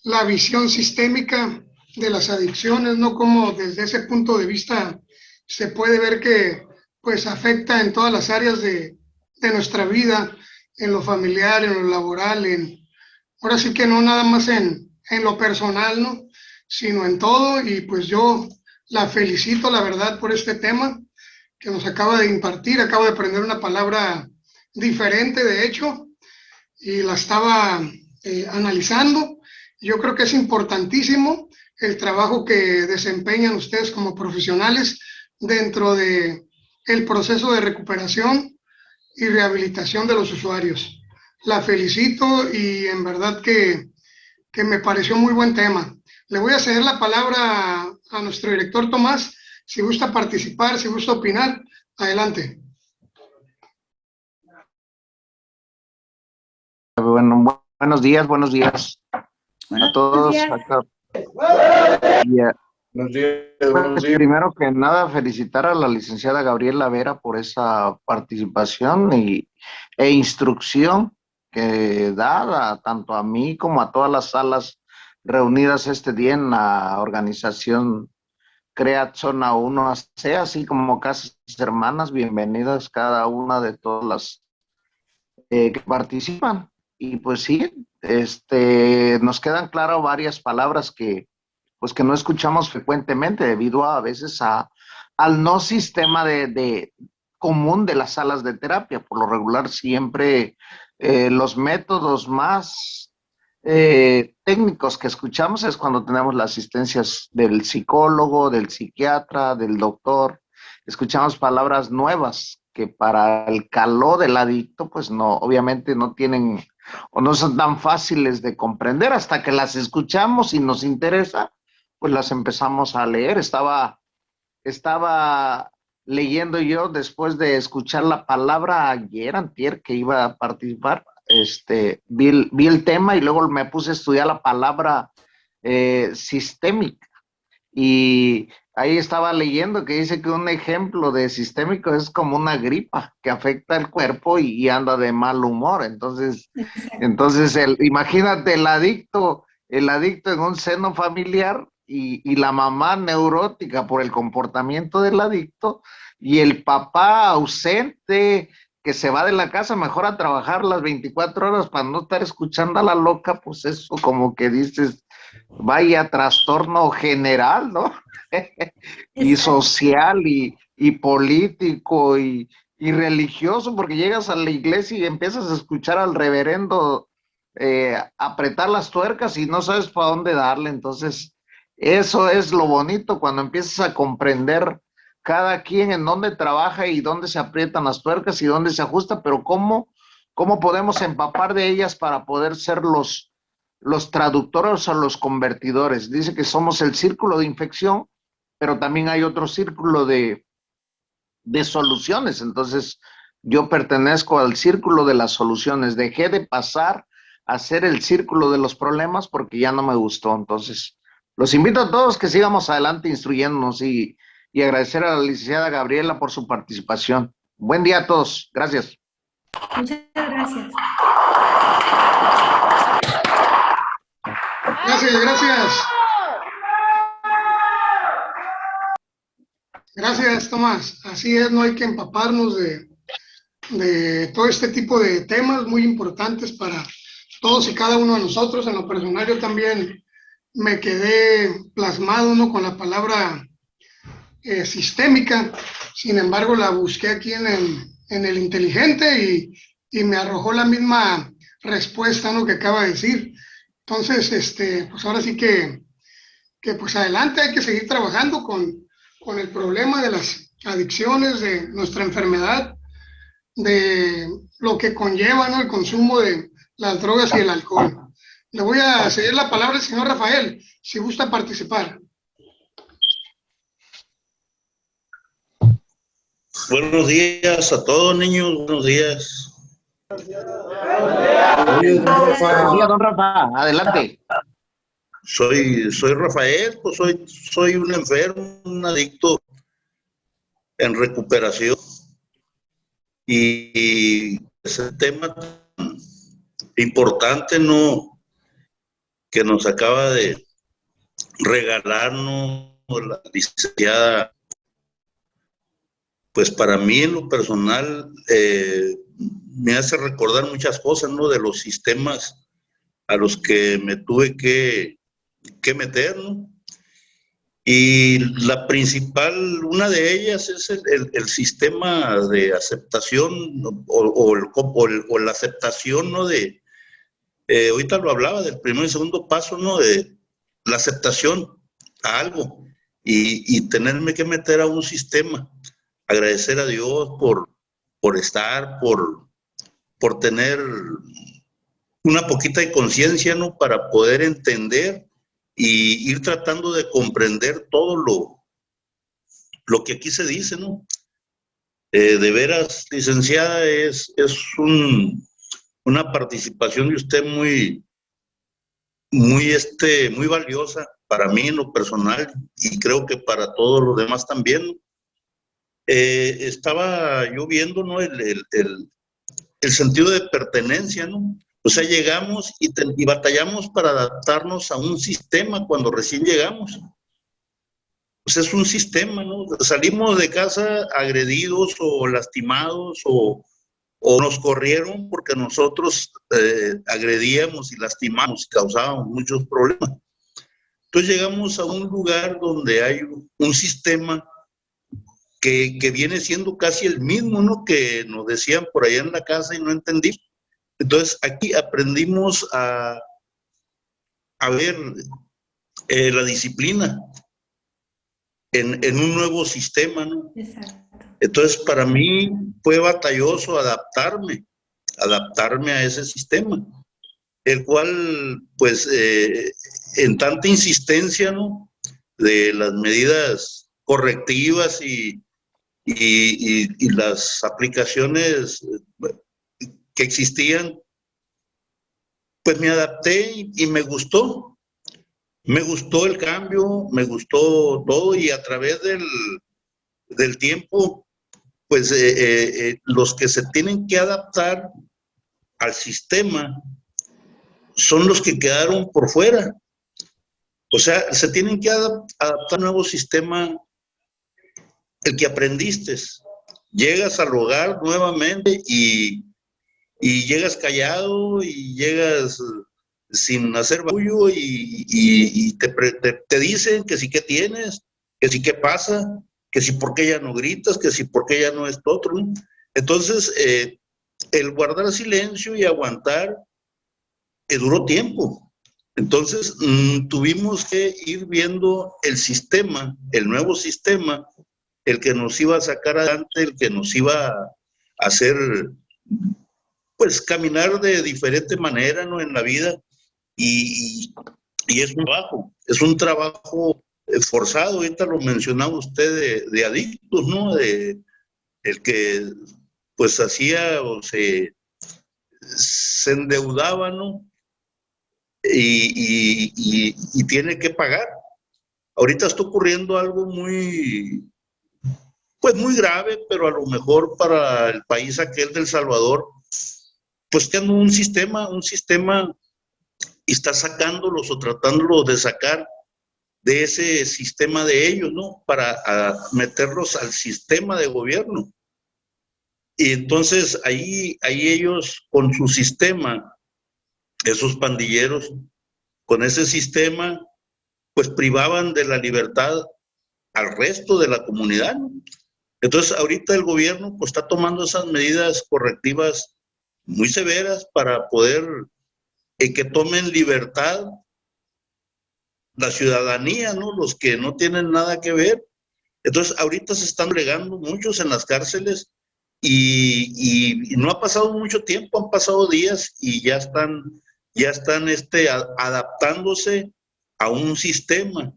la visión sistémica de las adicciones, ¿no? Como desde ese punto de vista se puede ver que pues afecta en todas las áreas de nuestra vida, en lo familiar, en lo laboral, ahora sí que no nada más en lo personal, ¿no? Sino en todo, y pues yo la felicito, la verdad, por este tema que nos acaba de impartir. Acabo de aprender una palabra diferente, de hecho, y la estaba analizando. Yo creo que es importantísimo el trabajo que desempeñan ustedes como profesionales dentro de el proceso de recuperación y rehabilitación de los usuarios. La felicito y en verdad que me pareció muy buen tema. Le voy a ceder la palabra a nuestro director Tomás. Si gusta participar, si gusta opinar, adelante. Bueno, buenos días a todos. Buenos días. Primero que nada, felicitar a la licenciada Gabriela Vera por esa participación e instrucción que da tanto a mí como a todas las salas reunidas este día en la organización CREAT Zona 1AC, así como Casas Hermanas. Bienvenidas cada una de todas las que participan. Y pues sí, nos quedan claras varias palabras que no escuchamos frecuentemente debido a veces al no sistema de común de las salas de terapia. Por lo regular siempre los métodos más técnicos que escuchamos es cuando tenemos las asistencias del psicólogo, del psiquiatra, del doctor. Escuchamos palabras nuevas que para el calor del adicto, pues no, obviamente no tienen o no son tan fáciles de comprender. Hasta que las escuchamos y nos interesa, pues las empezamos a leer. Estaba leyendo yo después de escuchar la palabra ayer, antier, que iba a participar, vi el tema y luego me puse a estudiar la palabra sistémica. Y ahí estaba leyendo que dice que un ejemplo de sistémico es como una gripa que afecta el cuerpo y anda de mal humor. Entonces imagínate el adicto en un seno familiar y la mamá neurótica por el comportamiento del adicto y el papá ausente que se va de la casa mejor a trabajar las 24 horas para no estar escuchando a la loca. Pues eso como que dices, vaya trastorno general, ¿no? Y social y político y religioso, porque llegas a la iglesia y empiezas a escuchar al reverendo apretar las tuercas y no sabes para dónde darle. Entonces, eso es lo bonito cuando empiezas a comprender cada quien en dónde trabaja y dónde se aprietan las tuercas y dónde se ajusta, pero cómo ¿cómo podemos empapar de ellas para poder ser los traductores o los convertidores? Dice que somos el círculo de infección, pero también hay otro círculo de soluciones. Entonces, yo pertenezco al círculo de las soluciones. Dejé de pasar a ser el círculo de los problemas porque ya no me gustó. Entonces, los invito a todos que sigamos adelante instruyéndonos y agradecer a la licenciada Gabriela por su participación. Buen día a todos. Gracias. Muchas gracias. Gracias. Gracias, Tomás. Así es, no hay que empaparnos de todo este tipo de temas muy importantes para todos y cada uno de nosotros. En lo personal, yo también me quedé plasmado, ¿no?, con la palabra sistémica. Sin embargo, la busqué aquí en el inteligente y me arrojó la misma respuesta, ¿no?, que acaba de decir. Entonces, pues ahora sí que pues adelante, hay que seguir trabajando con el problema de las adicciones, de nuestra enfermedad, de lo que conlleva, ¿no?, el consumo de las drogas y el alcohol. Le voy a ceder la palabra al señor Rafael, si gusta participar. Buenos días a todos, niños. Buenos días. Buenos días, don Rafa. Adelante. Soy Rafael, pues soy un enfermo, un adicto en recuperación. Y ese tema tan importante, ¿no?, que nos acaba de regalarnos la licenciada, pues para mí en lo personal me hace recordar muchas cosas, ¿no?, de los sistemas a los que me tuve que meter, ¿no? Y la principal, una de ellas es el sistema de aceptación o la aceptación, ¿no?, de, ahorita lo hablaba del primer y segundo paso, ¿no?, de la aceptación a algo y tenerme que meter a un sistema. Agradecer a Dios por estar, por tener una poquita de conciencia, ¿no?, para poder entender y ir tratando de comprender todo lo que aquí se dice, ¿no? De veras, licenciada, es una participación de usted muy valiosa para mí en lo personal y creo que para todos los demás también, ¿no? Estaba yo viendo, ¿no?, el sentido de pertenencia, ¿no? O sea, llegamos y batallamos para adaptarnos a un sistema cuando recién llegamos. Pues es un sistema, ¿no? Salimos de casa agredidos o lastimados o nos corrieron porque nosotros agredíamos y lastimamos y causábamos muchos problemas. Entonces llegamos a un lugar donde hay un sistema que viene siendo casi el mismo, ¿no?, que nos decían por allá en la casa y no entendí. Entonces aquí aprendimos a ver la disciplina en un nuevo sistema, ¿no? Exacto. Entonces para mí fue batalloso adaptarme a ese sistema, el cual pues en tanta insistencia, ¿no?, de las medidas correctivas y las aplicaciones que existían, pues me adapté y me gustó el cambio, me gustó todo y a través del tiempo, pues los que se tienen que adaptar al sistema son los que quedaron por fuera. O sea, se tienen que adaptar a un nuevo sistema, el que aprendiste. Llegas al hogar nuevamente y llegas callado y llegas sin hacer barullo y te dicen que sí que tienes, que sí que pasa, que sí por qué ya no gritas, que sí por qué ya no esto otro, ¿no? Entonces, el guardar silencio y aguantar duró tiempo. Entonces, tuvimos que ir viendo el sistema, el nuevo sistema, el que nos iba a sacar adelante, el que nos iba a hacer pues caminar de diferente manera, ¿no? En la vida y es un trabajo forzado. Ahorita lo mencionaba usted de adictos, ¿no? De el que pues hacía o se endeudaba, ¿no? Y tiene que pagar. Ahorita está ocurriendo algo pues muy grave, pero a lo mejor para el país aquel de El Salvador, pues que un sistema y está sacándolos o tratándolos de sacar de ese sistema de ellos, ¿no? Para meterlos al sistema de gobierno. Y entonces ahí ellos con su sistema, esos pandilleros, con ese sistema, pues privaban de la libertad al resto de la comunidad, ¿no? Entonces ahorita el gobierno pues está tomando esas medidas correctivas muy severas para poder que tomen libertad la ciudadanía, ¿no? Los que no tienen nada que ver. Entonces ahorita se están regando muchos en las cárceles y no ha pasado mucho tiempo, han pasado días y ya están adaptándose a un sistema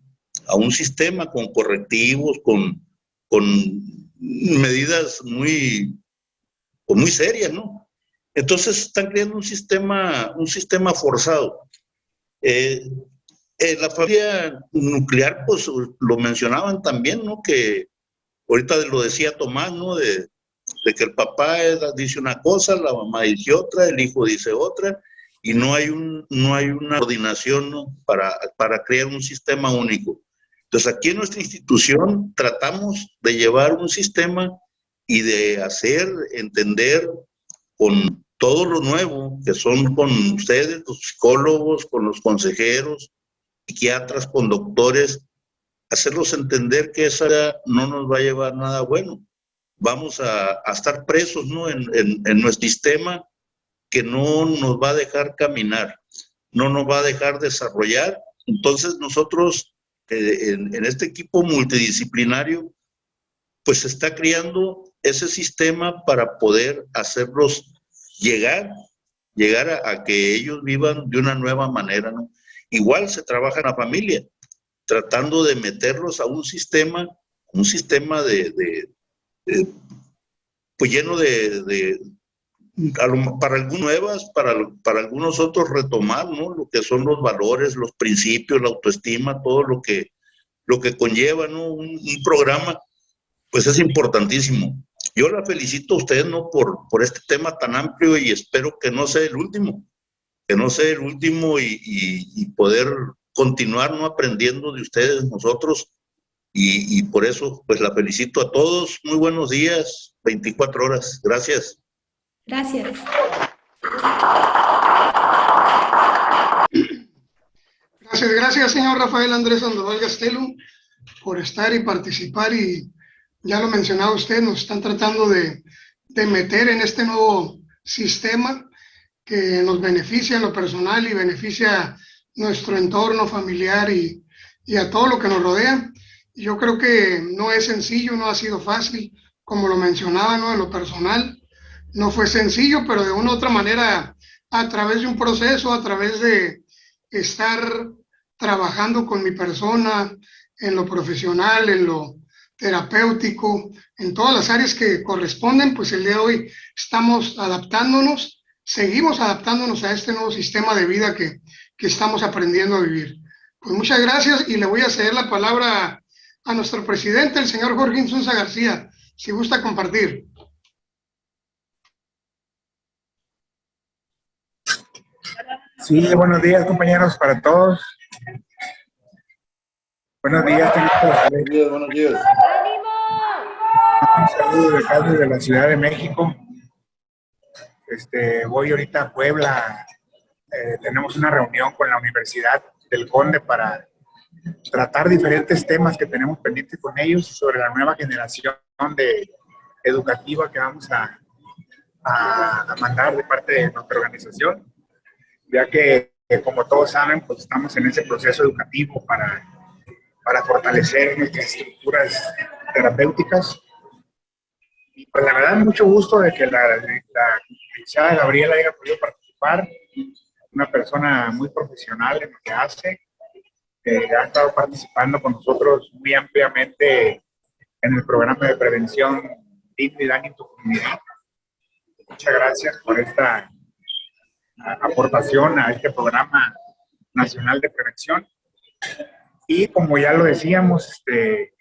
con correctivos, con medidas muy serias, ¿no? Entonces están creando un sistema forzado. La familia nuclear, pues lo mencionaban también, ¿no? Que ahorita lo decía Tomás, ¿no? De que el papá dice una cosa, la mamá dice otra, el hijo dice otra, y no hay una coordinación, ¿no? Para crear un sistema único. Entonces aquí en nuestra institución tratamos de llevar un sistema y de hacer entender con todo lo nuevo, que son con ustedes, los psicólogos, con los consejeros, psiquiatras, con doctores, hacerlos entender que esa no nos va a llevar nada bueno. Vamos a estar presos, ¿no? en nuestro sistema, que no nos va a dejar caminar, no nos va a dejar desarrollar. Entonces nosotros, en este equipo multidisciplinario, pues se está creando ese sistema para poder hacerlos llegar a que ellos vivan de una nueva manera, ¿no? Igual se trabaja en la familia, tratando de meterlos a un sistema pues lleno para algunas nuevas, para algunos otros retomar, ¿no? Lo que son los valores, los principios, la autoestima, todo lo que conlleva, ¿no? Un programa, pues es importantísimo. Yo la felicito a usted, ¿no? Por este tema tan amplio y espero que no sea el último, y poder continuar, ¿no? Aprendiendo de ustedes, nosotros, y por eso, pues la felicito a todos. Muy buenos días, 24 horas. Gracias. Gracias. Gracias, señor Rafael Andrés Sandoval Gastelum, por estar y participar, y ya lo mencionaba usted, nos están tratando de meter en este nuevo sistema que nos beneficia en lo personal y beneficia nuestro entorno familiar y a todo lo que nos rodea. Yo creo que no es sencillo, no ha sido fácil, como lo mencionaba, ¿no? En lo personal, no fue sencillo, pero de una u otra manera, a través de un proceso, a través de estar trabajando con mi persona, en lo profesional, en lo terapéutico, en todas las áreas que corresponden, pues el día de hoy estamos adaptándonos, seguimos adaptándonos a este nuevo sistema de vida que estamos aprendiendo a vivir. Pues muchas gracias, y le voy a ceder la palabra a nuestro presidente, el señor Jorge Insunza García, si gusta compartir. Sí, buenos días, compañeros, para todos. Buenos días. Buenos días. Un saludo de acá desde la Ciudad de México. Voy ahorita a Puebla. Tenemos una reunión con la Universidad del Conde para tratar diferentes temas que tenemos pendientes con ellos sobre la nueva generación educativa que vamos a mandar de parte de nuestra organización, ya que, como todos saben, pues estamos en ese proceso educativo para fortalecer nuestras estructuras terapéuticas. Y pues la verdad, mucho gusto de que la licenciada Gabriela haya podido participar, una persona muy profesional en lo que hace, ha estado participando con nosotros muy ampliamente en el programa de prevención Dignidad en tu comunidad. Muchas gracias por esta aportación a este programa nacional de prevención. Y como ya lo decíamos, este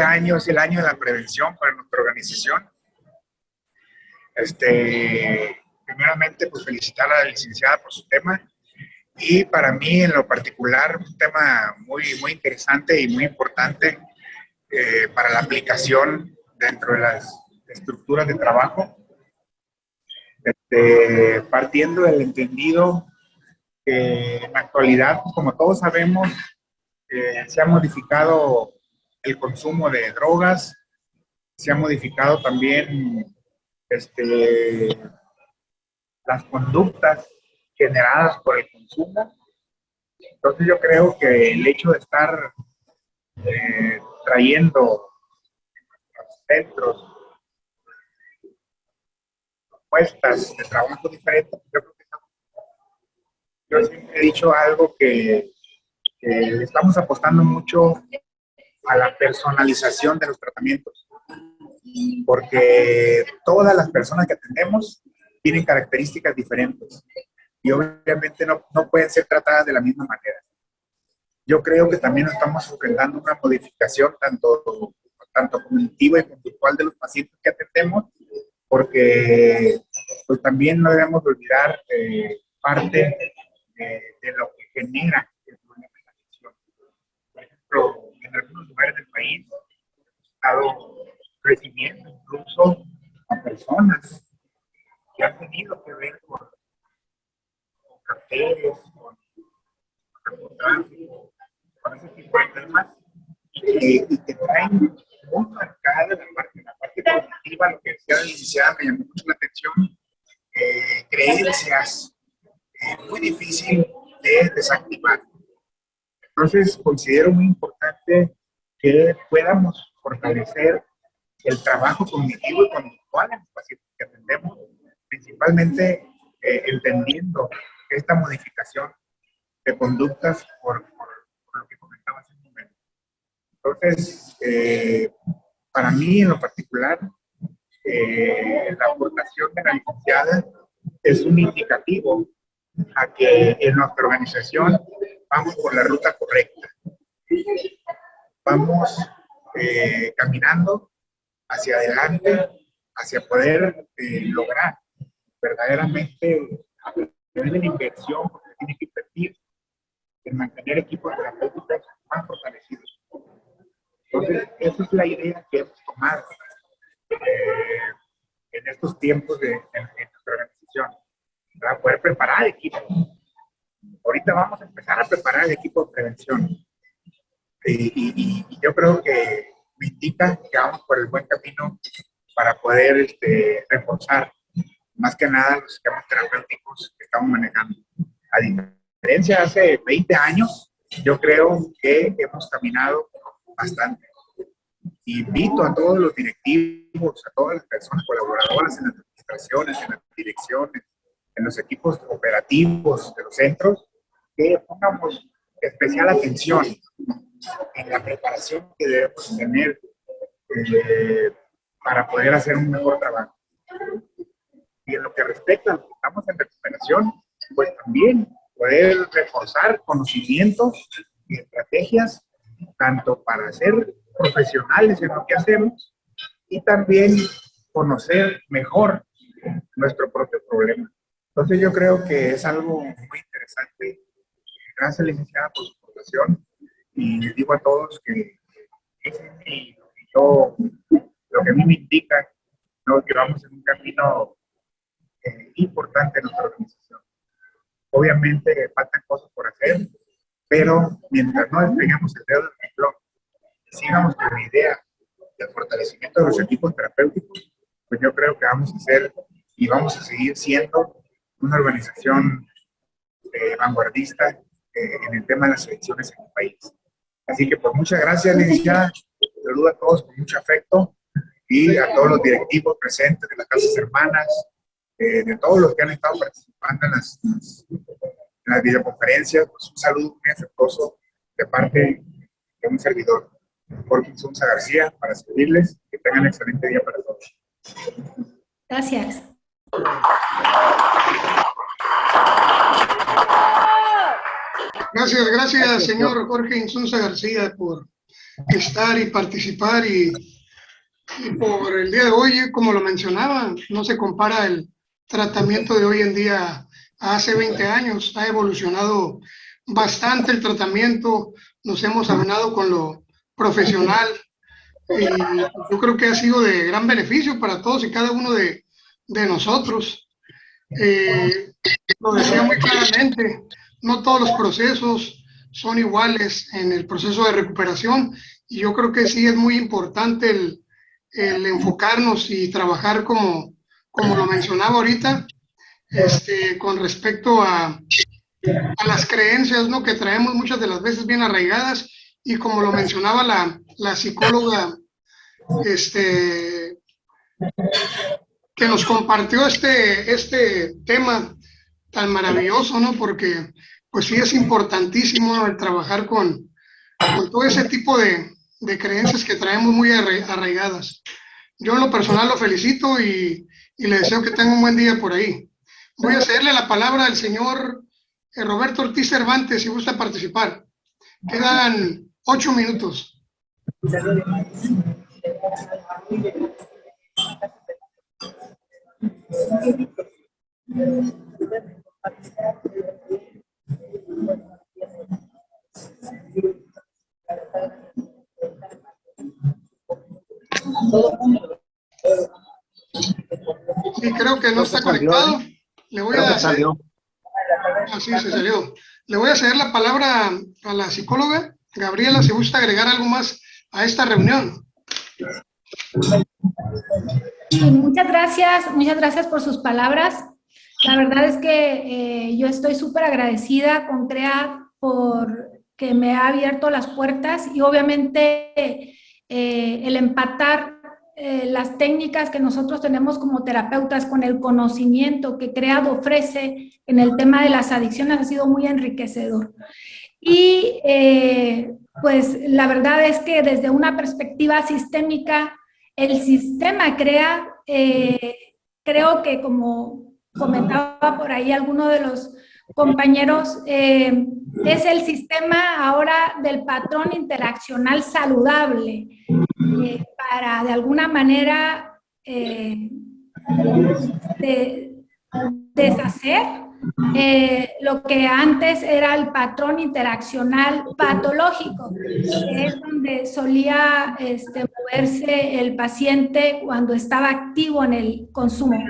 año es el año de la prevención para nuestra organización. Primeramente, pues felicitar a la licenciada por su tema. Y para mí, en lo particular, un tema muy, muy interesante y muy importante para la aplicación dentro de las estructuras de trabajo. Partiendo del entendido que en la actualidad, como todos sabemos, se ha modificado el consumo de drogas, se ha modificado también las conductas generadas por el consumo. Entonces yo creo que el hecho de estar trayendo los centros propuestas de trabajo diferentes, yo siempre he dicho algo que estamos apostando mucho a la personalización de los tratamientos, porque todas las personas que atendemos tienen características diferentes y obviamente no pueden ser tratadas de la misma manera. Yo creo que también estamos enfrentando una modificación tanto cognitiva y conductual de los pacientes que atendemos, porque pues también no debemos olvidar parte de lo que genera el problema de la adicción. Por ejemplo, en algunos lugares del país ha estado recibiendo incluso a personas que han tenido que ver con carteles, con narcotráfico, con ese tipo de temas, y que traen muy marcada la parte cognitiva, lo que decía la licenciada, me llamó mucho la atención, creencias muy difícil de desactivar. Entonces, considero muy importante que podamos fortalecer el trabajo cognitivo y conductual en los pacientes que atendemos, principalmente entendiendo esta modificación de conductas por lo que comentaba hace un momento. Entonces, para mí en lo particular, la aportación de la licenciada es un indicativo a que en nuestra organización vamos por la ruta correcta. Vamos caminando hacia adelante, hacia poder lograr verdaderamente tener la inversión porque tiene que invertir en mantener equipos terapéuticos más fortalecidos. Entonces, esa es la idea que hemos tomado en estos tiempos de nuestra organización, para poder preparar equipos. Ahorita vamos a empezar a preparar el equipo de prevención. Y yo creo que me indica que vamos por el buen camino para poder reforzar más que nada los esquemas terapéuticos que estamos manejando. A diferencia de hace 20 años, yo creo que hemos caminado bastante. Invito a todos los directivos, a todas las personas colaboradoras en las administraciones, en las direcciones, en los equipos operativos de los centros, que pongamos especial atención en la preparación que debemos tener para poder hacer un mejor trabajo. Y en lo que respecta a lo que estamos en recuperación, pues también poder reforzar conocimientos y estrategias, tanto para ser profesionales en lo que hacemos y también conocer mejor nuestro propio problema. Entonces yo creo que es algo muy interesante. Gracias, licenciada, por su aportación. Y les digo a todos que es lo que a mí me indica, ¿no?, que vamos en un camino importante en nuestra organización. Obviamente faltan cosas por hacer, pero mientras no despeguemos el dedo del renglón, sigamos con la idea del fortalecimiento de los equipos terapéuticos, pues yo creo que vamos a ser y vamos a seguir siendo una organización vanguardista en el tema de las elecciones en el país. Así que pues muchas gracias, licenciada. Saludo a todos con mucho afecto y a todos los directivos presentes de las casas hermanas, de todos los que han estado participando en las videoconferencias. Pues un saludo muy afectuoso de parte de un servidor, Jorge Insunza García, para servirles. Que tengan un excelente día para todos. Gracias. Gracias, señor Jorge Insunza García, por estar y participar y por el día de hoy, como lo mencionaba, no se compara el tratamiento de hoy en día a hace 20 años. Ha evolucionado bastante el tratamiento, nos hemos abonado con lo profesional y yo creo que ha sido de gran beneficio para todos y cada uno de nosotros. Lo decía muy claramente, no todos los procesos son iguales en el proceso de recuperación y yo creo que sí es muy importante el enfocarnos y trabajar como lo mencionaba ahorita, con respecto a las creencias, ¿no?, que traemos muchas de las veces bien arraigadas y como lo mencionaba la psicóloga que nos compartió este tema tan maravilloso, ¿no? Porque pues sí es importantísimo, ¿no?, el trabajar con todo ese tipo de creencias que traemos muy arraigadas. Yo en lo personal lo felicito y le deseo que tenga un buen día por ahí. Voy a cederle la palabra al señor Roberto Ortiz Cervantes, si gusta participar. Quedan 8 minutos. Sí, creo que no está conectado. Le voy a hacer... Así se salió. Le voy a ceder la palabra a la psicóloga Gabriela, si gusta agregar algo más a esta reunión. Sí, muchas gracias por sus palabras. La verdad es que yo estoy súper agradecida con CREA por que me ha abierto las puertas y obviamente el empatar las técnicas que nosotros tenemos como terapeutas con el conocimiento que CREA ofrece en el tema de las adicciones ha sido muy enriquecedor. Y pues la verdad es que desde una perspectiva sistémica, el sistema CREA, creo que como comentaba por ahí alguno de los compañeros, es el sistema ahora del patrón interaccional saludable para de alguna manera deshacer lo que antes era el patrón interaccional patológico, que es donde solía moverse el paciente cuando estaba activo en el consumo.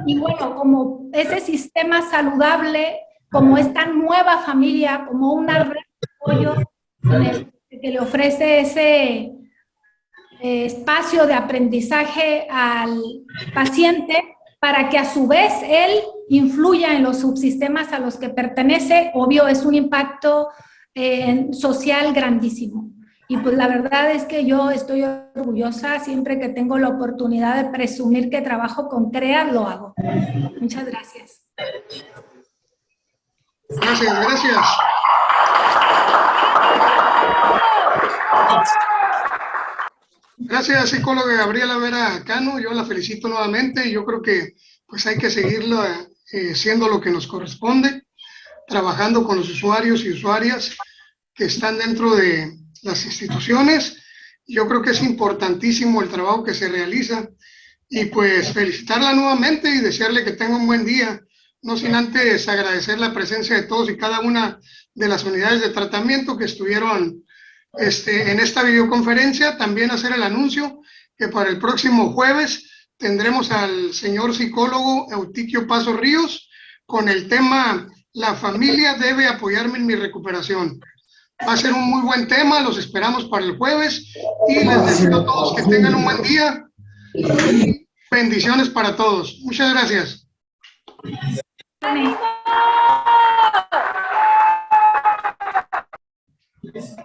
Y bueno, como ese sistema saludable, como esta nueva familia, como una red de apoyo que le ofrece ese espacio de aprendizaje al paciente para que a su vez él influya en los subsistemas a los que pertenece. Obvio, es un impacto social grandísimo. Y pues la verdad es que yo estoy orgullosa, siempre que tengo la oportunidad de presumir que trabajo con CREA, lo hago. Muchas gracias. Gracias. Gracias, psicóloga Gabriela Vera Cano. Yo la felicito nuevamente y yo creo que pues hay que seguirlo siendo lo que nos corresponde, trabajando con los usuarios y usuarias que están dentro de las instituciones. Yo creo que es importantísimo el trabajo que se realiza y pues felicitarla nuevamente y desearle que tenga un buen día, no sin antes agradecer la presencia de todos y cada una de las unidades de tratamiento que estuvieron en esta videoconferencia. También hacer el anuncio que para el próximo jueves tendremos al señor psicólogo Eutiquio Paso Ríos con el tema "La familia debe apoyarme en mi recuperación". Va a ser un muy buen tema, los esperamos para el jueves y les deseo a todos que tengan un buen día y bendiciones para todos. Muchas gracias.